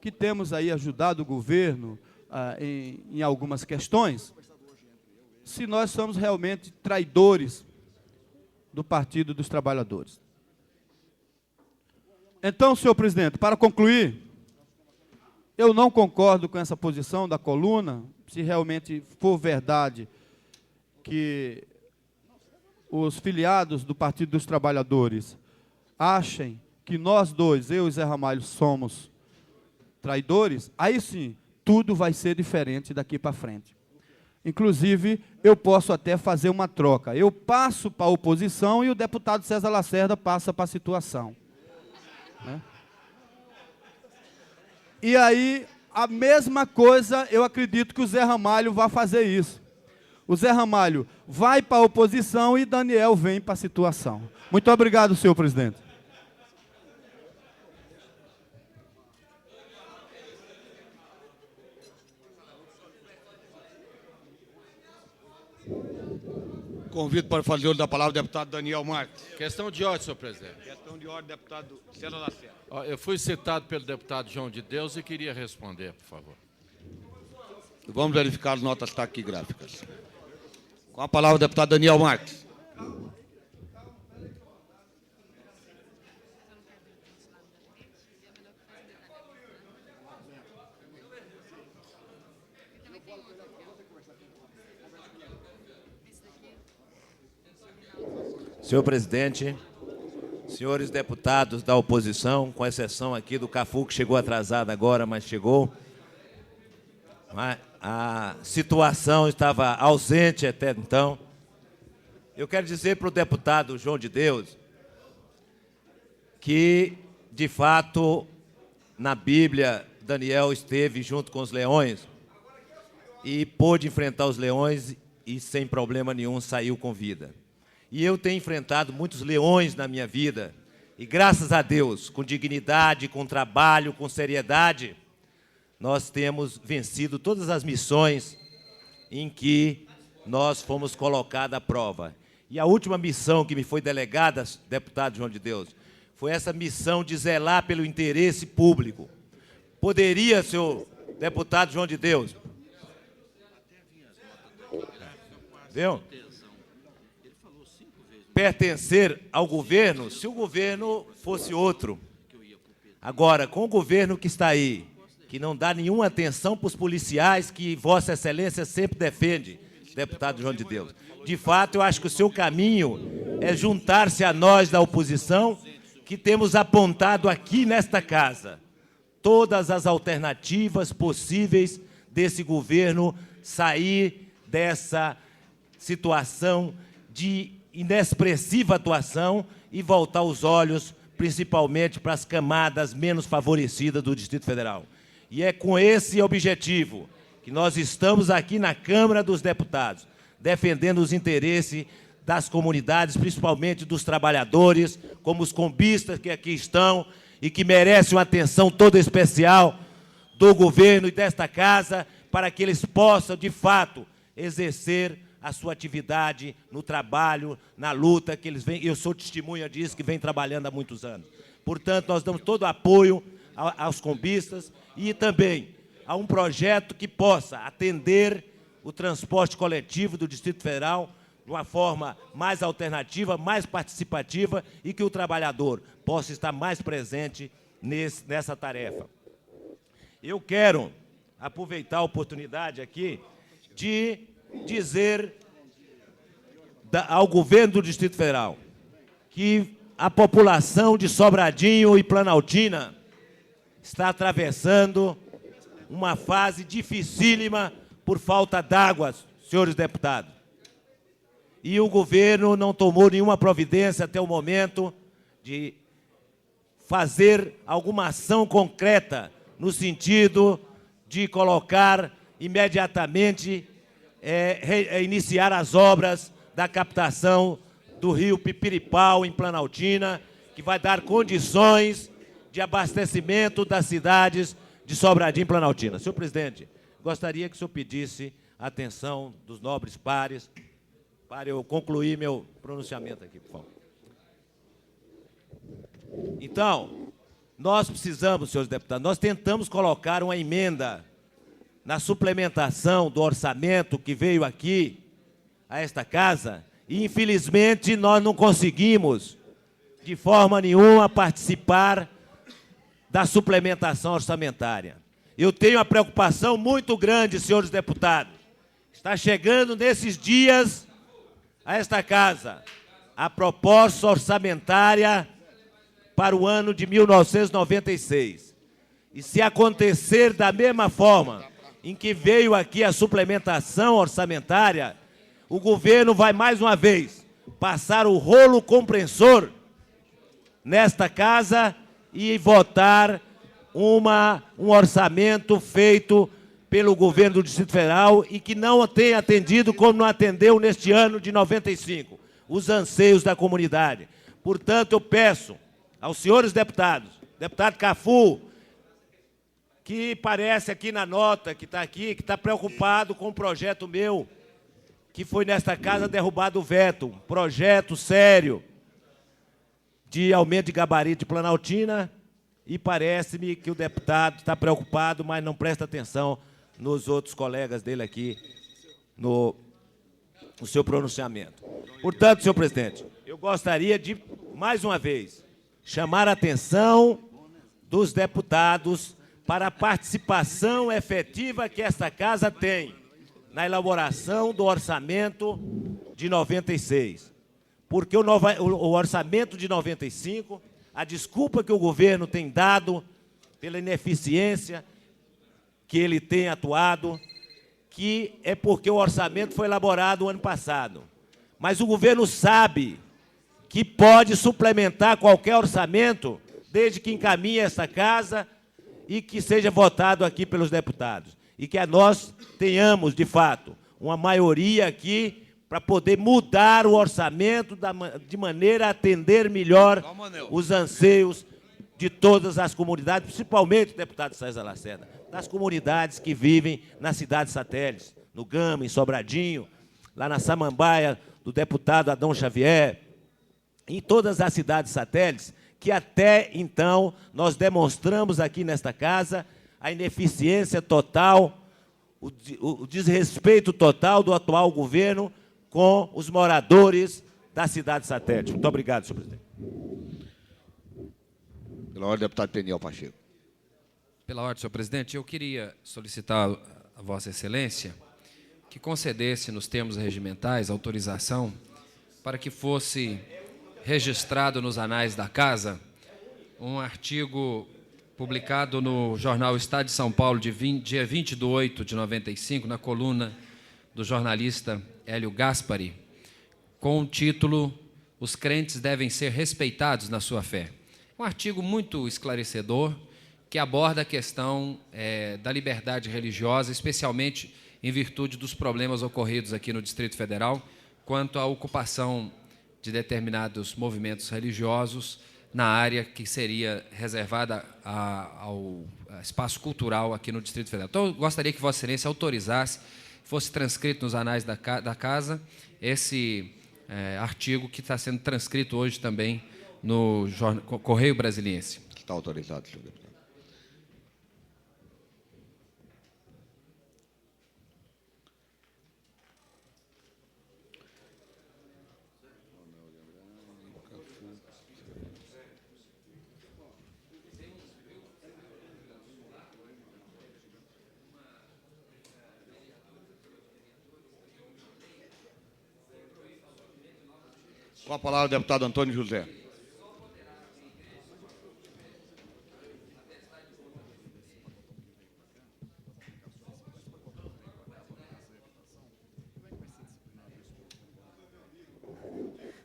S10: que temos aí ajudado o governo em algumas questões, se nós somos realmente traidores do Partido dos Trabalhadores. Então, senhor presidente, para concluir, eu não concordo com essa posição da coluna, se realmente for verdade que os filiados do Partido dos Trabalhadores achem que nós dois, eu e Zé Ramalho, somos traidores, aí sim, tudo vai ser diferente daqui para frente. Inclusive, eu posso até fazer uma troca. Eu passo para a oposição e o deputado César Lacerda passa para a situação. Né? E aí, a mesma coisa, eu acredito que o Zé Ramalho vai fazer isso. O Zé Ramalho vai para a oposição e Daniel vem para a situação. Muito obrigado, senhor presidente.
S2: Convido para fazer uso da palavra o deputado Daniel Marques.
S3: Questão de ordem, senhor presidente.
S2: Questão de ordem, deputado César Lacerda.
S3: Eu fui citado pelo deputado João de Deus e queria responder, por favor.
S2: Vamos verificar as notas taquigráficas. Com a palavra o deputado Daniel Marques.
S5: Senhor presidente, senhores deputados da oposição, com exceção aqui do Cafu, que chegou atrasado agora, mas chegou. A situação estava ausente até então. Eu quero dizer para o deputado João de Deus que, de fato, na Bíblia, Daniel esteve junto com os leões e pôde enfrentar os leões e, sem problema nenhum, saiu com vida. E eu tenho enfrentado muitos leões na minha vida e, graças a Deus, com dignidade, com trabalho, com seriedade, nós temos vencido todas as missões em que nós fomos colocados à prova. E a última missão que me foi delegada, deputado João de Deus, foi essa missão de zelar pelo interesse público. Poderia, senhor deputado João de Deus, viu? Pertencer ao governo se o governo fosse outro. Agora, com o governo que está aí, que não dá nenhuma atenção para os policiais que Vossa Excelência sempre defende, deputado João de Deus. De fato, eu acho que o seu caminho é juntar-se a nós da oposição, que temos apontado aqui nesta casa todas as alternativas possíveis desse governo sair dessa situação de inexpressiva atuação e voltar os olhos principalmente para as camadas menos favorecidas do Distrito Federal. E é com esse objetivo que nós estamos aqui na Câmara dos Deputados, defendendo os interesses das comunidades, principalmente dos trabalhadores, como os combistas que aqui estão e que merecem uma atenção toda especial do governo e desta casa, para que eles possam, de fato, exercer a sua atividade no trabalho, na luta que eles vêm. Eu sou testemunha disso, que vem trabalhando há muitos anos. Portanto, nós damos todo o apoio aos combistas e também a um projeto que possa atender o transporte coletivo do Distrito Federal de uma forma mais alternativa, mais participativa e que o trabalhador possa estar mais presente nessa tarefa. Eu quero aproveitar a oportunidade aqui de dizer ao governo do Distrito Federal que a população de Sobradinho e Planaltina está atravessando uma fase dificílima por falta d'água, senhores deputados. E o governo não tomou nenhuma providência até o momento de fazer alguma ação concreta no sentido de colocar imediatamente, iniciar as obras da captação do rio Pipiripau, em Planaltina, que vai dar condições de abastecimento das cidades de Sobradinho e Planaltina. Senhor presidente, gostaria que o senhor pedisse a atenção dos nobres pares para eu concluir meu pronunciamento aqui, por favor. Então, nós precisamos, senhores deputados, nós tentamos colocar uma emenda na suplementação do orçamento que veio aqui a esta casa e, infelizmente, nós não conseguimos, de forma nenhuma, participar da suplementação orçamentária. Eu tenho uma preocupação muito grande, senhores deputados. Está chegando nesses dias a esta casa a proposta orçamentária para o ano de 1996. E se acontecer da mesma forma em que veio aqui a suplementação orçamentária, o governo vai mais uma vez passar o rolo compressor nesta casa e votar um orçamento feito pelo governo do Distrito Federal e que não tem atendido, como não atendeu neste ano de 95, os anseios da comunidade. Portanto, eu peço aos senhores deputados, deputado Cafu, que parece aqui na nota, que está aqui, que está preocupado com um projeto meu, que foi nesta casa derrubado o veto, um projeto sério de aumento de gabarito de Planaltina, e parece-me que o deputado está preocupado, mas não presta atenção nos outros colegas dele aqui, no seu pronunciamento. Portanto, senhor presidente, eu gostaria de, mais uma vez, chamar a atenção dos deputados para a participação efetiva que esta casa tem na elaboração do orçamento de 96. porque o orçamento de 95, a desculpa que o governo tem dado pela ineficiência que ele tem atuado, que é porque o orçamento foi elaborado o ano passado. Mas o governo sabe que pode suplementar qualquer orçamento, desde que encaminhe esta casa e que seja votado aqui pelos deputados. E que nós tenhamos, de fato, uma maioria aqui para poder mudar o orçamento de maneira a atender melhor os anseios de todas as comunidades, principalmente, deputado César Lacerda, das comunidades que vivem nas cidades satélites, no Gama, em Sobradinho, lá na Samambaia, do deputado Adão Xavier, em todas as cidades satélites, que até então nós demonstramos aqui nesta casa a ineficiência total, o desrespeito total do atual governo com os moradores da cidade satélite. Muito obrigado, senhor presidente.
S2: Pela ordem, deputado Peniel Pacheco.
S11: Pela ordem, senhor presidente, eu queria solicitar a Vossa Excelência que concedesse, nos termos regimentais, autorização para que fosse registrado nos anais da Casa um artigo publicado no jornal Estado de São Paulo, dia 20 de 8 de 95, na coluna do jornalista Hélio Gaspari, com o título "Os crentes devem ser respeitados na sua fé". Um artigo muito esclarecedor, que aborda a questão da liberdade religiosa, especialmente em virtude dos problemas ocorridos aqui no Distrito Federal, quanto à ocupação de determinados movimentos religiosos na área que seria reservada ao espaço cultural aqui no Distrito Federal. Então, eu gostaria que Vossa Excelência autorizasse, fosse transcrito nos anais da Casa, esse artigo que está sendo transcrito hoje também no Correio Brasiliense.
S2: Está autorizado, senhor deputado. Com a palavra, o deputado Antônio José.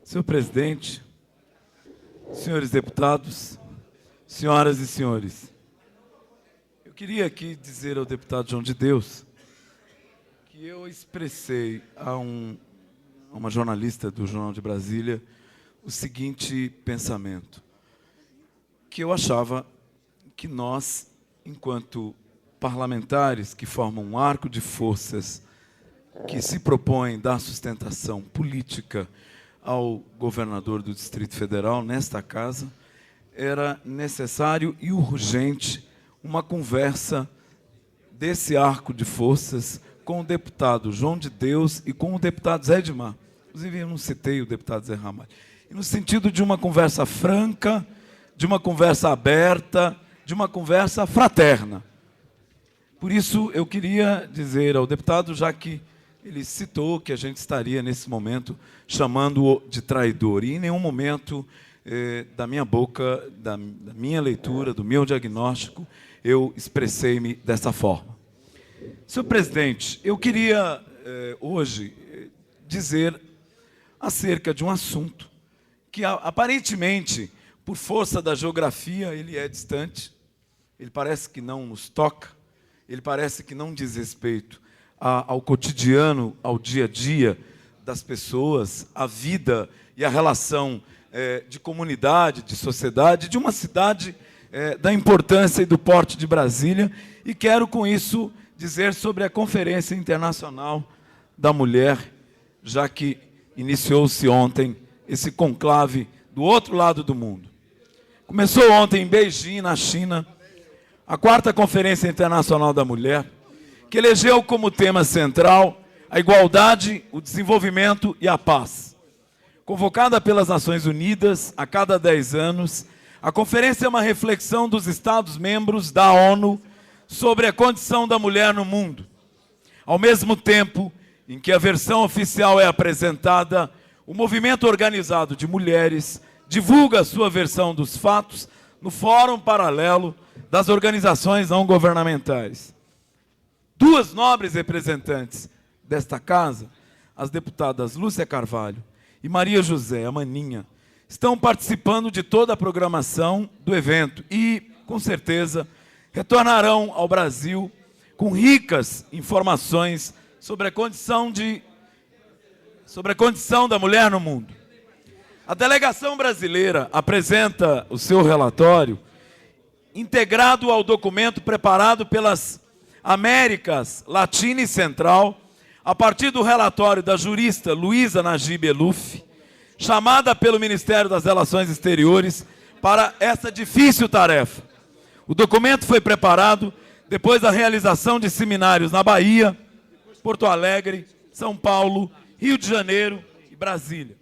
S12: Senhor presidente, senhores deputados, senhoras e senhores, eu queria aqui dizer ao deputado João de Deus que eu expressei a uma jornalista do Jornal de Brasília o seguinte pensamento, que eu achava que nós, enquanto parlamentares que formam um arco de forças que se propõem dar sustentação política ao governador do Distrito Federal, nesta casa, era necessário e urgente uma conversa desse arco de forças com o deputado João de Deus e com o deputado Zé Edmar. Inclusive, eu não citei o deputado Zé Ramalho. E no sentido de uma conversa franca, de uma conversa aberta, de uma conversa fraterna. Por isso, eu queria dizer ao deputado, já que ele citou que a gente estaria, nesse momento, chamando-o de traidor. E em nenhum momento da minha boca, da minha leitura, do meu diagnóstico, eu expressei-me dessa forma. Senhor presidente, eu queria hoje dizer acerca de um assunto que, aparentemente, por força da geografia, ele é distante, ele parece que não nos toca, ele parece que não diz respeito ao cotidiano, ao dia a dia das pessoas, à vida e à relação de comunidade, de sociedade, de uma cidade da importância e do porte de Brasília, e quero, com isso, dizer sobre a Conferência Internacional da Mulher, já que iniciou-se ontem esse conclave do outro lado do mundo. Começou ontem em Beijing, na China, a 4ª Conferência Internacional da Mulher, que elegeu como tema central a igualdade, o desenvolvimento e a paz. Convocada pelas Nações Unidas a cada 10 anos, a conferência é uma reflexão dos Estados-membros da ONU sobre a condição da mulher no mundo. Ao mesmo tempo em que a versão oficial é apresentada, o movimento organizado de mulheres divulga a sua versão dos fatos no Fórum Paralelo das Organizações Não Governamentais. Duas nobres representantes desta casa, as deputadas Lúcia Carvalho e Maria José, a Maninha, estão participando de toda a programação do evento e, com certeza, retornarão ao Brasil com ricas informações sobre a condição da mulher no mundo. A delegação brasileira apresenta o seu relatório integrado ao documento preparado pelas Américas Latina e Central, a partir do relatório da jurista Luísa Najib Eluf, chamada pelo Ministério das Relações Exteriores para essa difícil tarefa. O documento foi preparado depois da realização de seminários na Bahia, Porto Alegre, São Paulo, Rio de Janeiro e Brasília.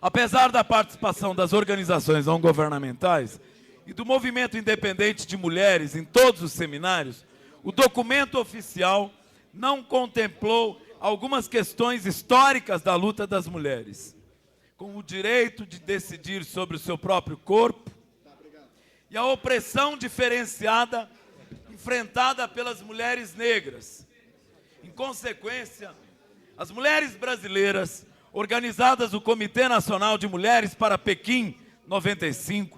S12: Apesar da participação das organizações não governamentais e do movimento independente de mulheres em todos os seminários, o documento oficial não contemplou algumas questões históricas da luta das mulheres, como o direito de decidir sobre o seu próprio corpo e a opressão diferenciada enfrentada pelas mulheres negras. Em consequência, as mulheres brasileiras, organizadas no Comitê Nacional de Mulheres para Pequim 95,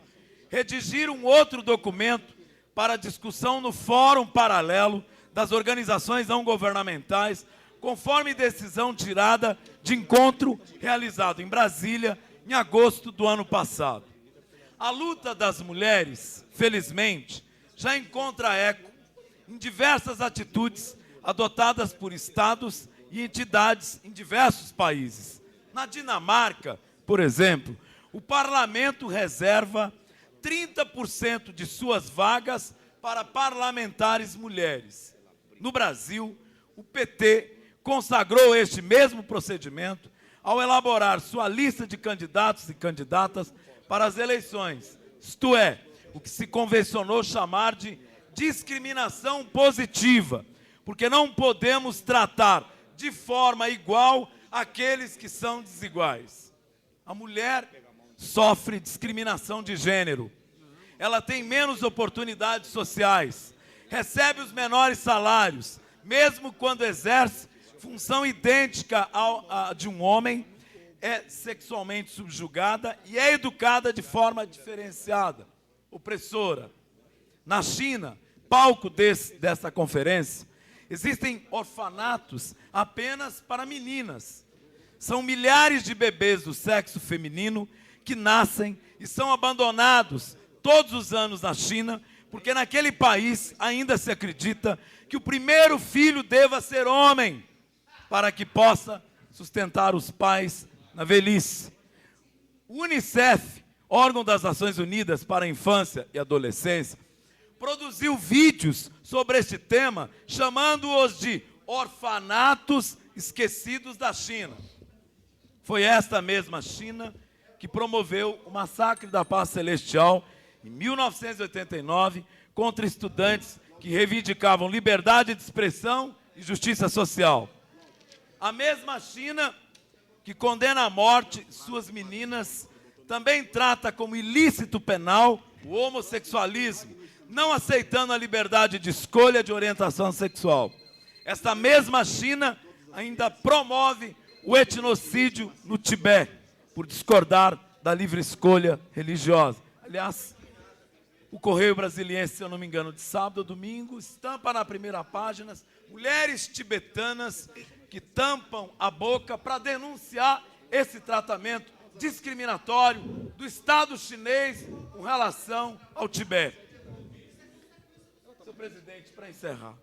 S12: redigiram outro documento para discussão no Fórum Paralelo das Organizações Não Governamentais, conforme decisão tirada de encontro realizado em Brasília em agosto do ano passado. A luta das mulheres, felizmente, já encontra eco em diversas atitudes adotadas por estados e entidades em diversos países. Na Dinamarca, por exemplo, o parlamento reserva 30% de suas vagas para parlamentares mulheres. No Brasil, o PT consagrou este mesmo procedimento ao elaborar sua lista de candidatos e candidatas para as eleições, isto é, o que se convencionou chamar de discriminação positiva, porque não podemos tratar de forma igual aqueles que são desiguais. A mulher sofre discriminação de gênero. Ela tem menos oportunidades sociais, recebe os menores salários, mesmo quando exerce função idêntica à de um homem, é sexualmente subjugada e é educada de forma diferenciada, opressora. Na China, palco dessa conferência, existem orfanatos apenas para meninas. São milhares de bebês do sexo feminino que nascem e são abandonados todos os anos na China, porque naquele país ainda se acredita que o primeiro filho deva ser homem, para que possa sustentar os pais na velhice. O UNICEF, órgão das Nações Unidas para a Infância e Adolescência, produziu vídeos sobre este tema, chamando-os de orfanatos esquecidos da China. Foi esta mesma China que promoveu o massacre da Paz Celestial em 1989 contra estudantes que reivindicavam liberdade de expressão e justiça social. A mesma China que condena à morte suas meninas também trata como ilícito penal o homossexualismo, não aceitando a liberdade de escolha de orientação sexual. Esta mesma China ainda promove o etnocídio no Tibete, por discordar da livre escolha religiosa. Aliás, o Correio Brasiliense, se eu não me engano, de sábado ou domingo, estampa na primeira página mulheres tibetanas que tampam a boca para denunciar esse tratamento discriminatório do Estado chinês com relação ao Tibete. Senhor presidente, para encerrar,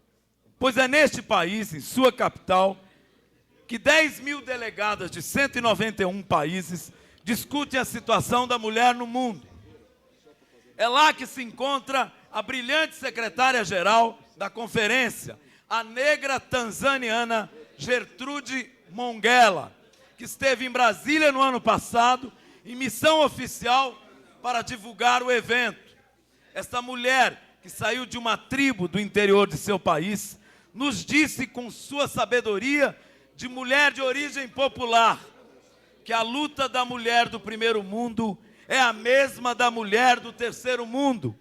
S12: pois é neste país, em sua capital, que 10.000 delegadas de 191 países discutem a situação da mulher no mundo. É lá que se encontra a brilhante secretária-geral da conferência, a negra tanzaniana Gertrude Mongella, que esteve em Brasília no ano passado, em missão oficial para divulgar o evento. Esta mulher, que saiu de uma tribo do interior de seu país, nos disse com sua sabedoria de mulher de origem popular que a luta da mulher do primeiro mundo é a mesma da mulher do terceiro mundo.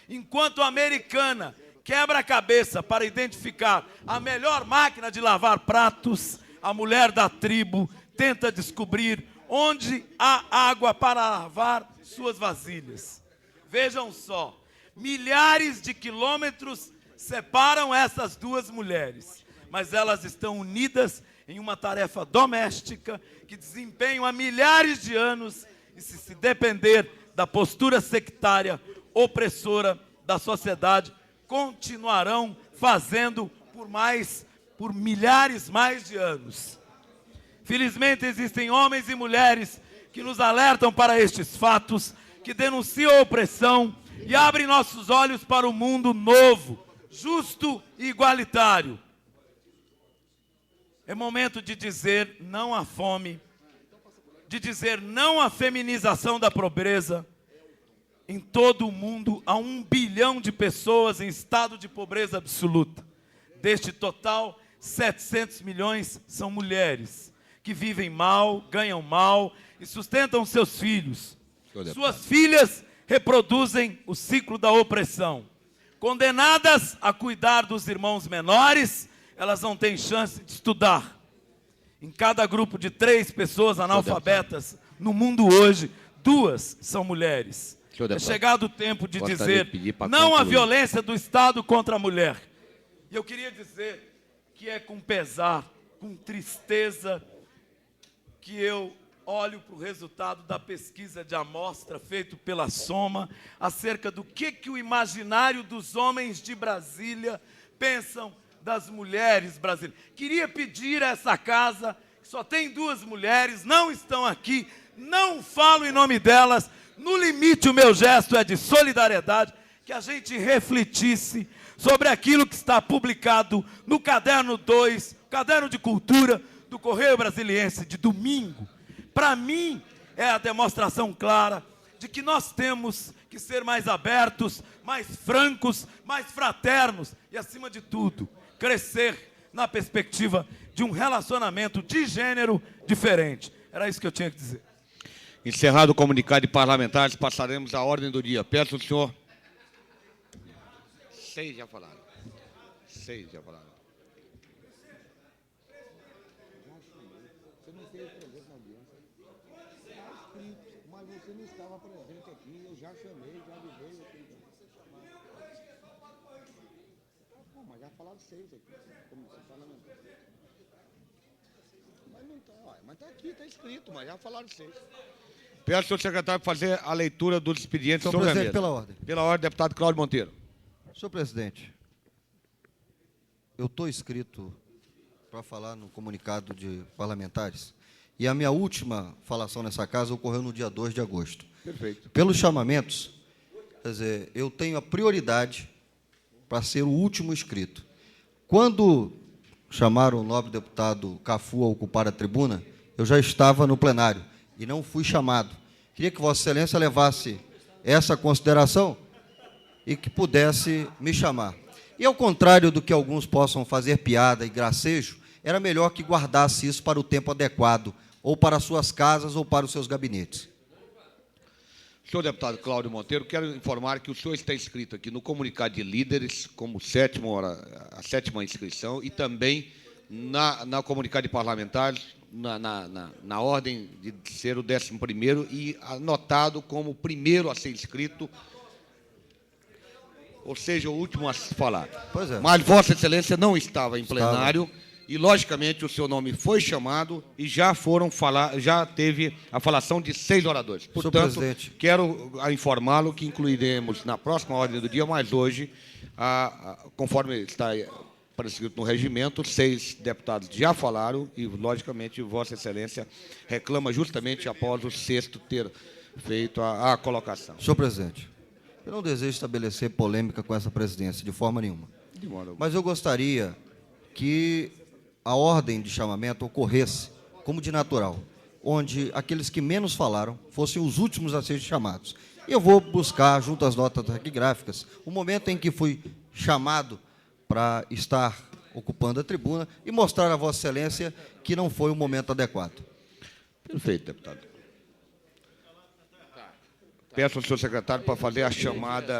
S12: Enquanto a americana quebra a cabeça para identificar a melhor máquina de lavar pratos, a mulher da tribo tenta descobrir onde há água para lavar suas vasilhas. Vejam só, milhares de quilômetros separam essas duas mulheres, mas elas estão unidas em uma tarefa doméstica que desempenham há milhares de anos e, se depender da postura sectária, opressora da sociedade, continuarão fazendo por milhares mais de anos. Felizmente existem homens e mulheres que nos alertam para estes fatos, que denunciam a opressão e abrem nossos olhos para um mundo novo, justo e igualitário. É momento de dizer não à fome, de dizer não à feminização da pobreza. Em todo o mundo há 1 bilhão de pessoas em estado de pobreza absoluta. Deste total, 700 milhões são mulheres, que vivem mal, ganham mal e sustentam seus filhos. Suas filhas reproduzem o ciclo da opressão. Condenadas a cuidar dos irmãos menores, elas não têm chance de estudar. Em cada grupo de 3 pessoas analfabetas no mundo hoje, 2 são mulheres. É chegado o tempo de dizer não à violência do Estado contra a mulher. E eu queria dizer que é com pesar, com tristeza, que eu olho para o resultado da pesquisa de amostra feito pela Soma acerca do que o imaginário dos homens de Brasília pensam das mulheres brasileiras. Queria pedir a essa casa, que só tem 2 mulheres, não estão aqui, não falo em nome delas, no limite o meu gesto é de solidariedade, que a gente refletisse sobre aquilo que está publicado no caderno 2, caderno de cultura do Correio Brasiliense de domingo. Para mim, é a demonstração clara de que nós temos que ser mais abertos, mais francos, mais fraternos e, acima de tudo, crescer na perspectiva de um relacionamento de gênero diferente. Era isso que eu tinha que dizer.
S2: Encerrado o comunicado de parlamentares, passaremos à ordem do dia. Peço ao senhor... 6 já falaram. 6 já falaram. Você não fez presente na audiência. Mas você não estava presente aqui. Eu já chamei, já avisei. Mas já falaram 6 aqui, como parlamentar. Mas não está, mas está aqui, está escrito, mas já falaram 6. Peço ao senhor secretário fazer a leitura dos expedientes sobre a mesa.
S13: Pela ordem.
S2: Pela ordem, deputado Cláudio Monteiro.
S13: Senhor presidente, eu estou inscrito para falar no comunicado de parlamentares e a minha última falação nessa casa ocorreu no dia 2 de agosto.
S2: Perfeito.
S13: Pelos chamamentos, quer dizer, eu tenho a prioridade para ser o último inscrito. Quando chamaram o nobre deputado Cafu a ocupar a tribuna, eu já estava no plenário e não fui chamado. Queria que Vossa Excelência levasse essa consideração e que pudesse me chamar. E, ao contrário do que alguns possam fazer piada e gracejo, era melhor que guardasse isso para o tempo adequado, ou para suas casas ou para os seus gabinetes.
S2: Senhor deputado Cláudio Monteiro, quero informar que o senhor está inscrito aqui no comunicado de líderes, como a 7ª inscrição, e também na comunicado de parlamentares, na ordem de ser o 11º, e anotado como o primeiro a ser inscrito, ou seja, o último a falar.
S13: Pois é.
S2: Mas Vossa Excelência não estava em plenário e, logicamente, o seu nome foi chamado e já teve a falação de 6 oradores. Portanto, quero informá-lo que incluiremos na próxima ordem do dia, mas hoje, conforme está prescrito no regimento, 6 deputados já falaram e, logicamente, Vossa Excelência reclama justamente após o 6º ter feito a colocação.
S13: Senhor presidente, eu não desejo estabelecer polêmica com essa presidência, de forma nenhuma. Mas eu gostaria que a ordem de chamamento ocorresse como de natural, onde aqueles que menos falaram fossem os últimos a serem chamados. Eu vou buscar, junto às notas taquigráficas, o momento em que fui chamado para estar ocupando a tribuna e mostrar a Vossa Excelência que não foi o momento adequado.
S2: Perfeito, deputado. Peço ao senhor secretário para fazer a chamada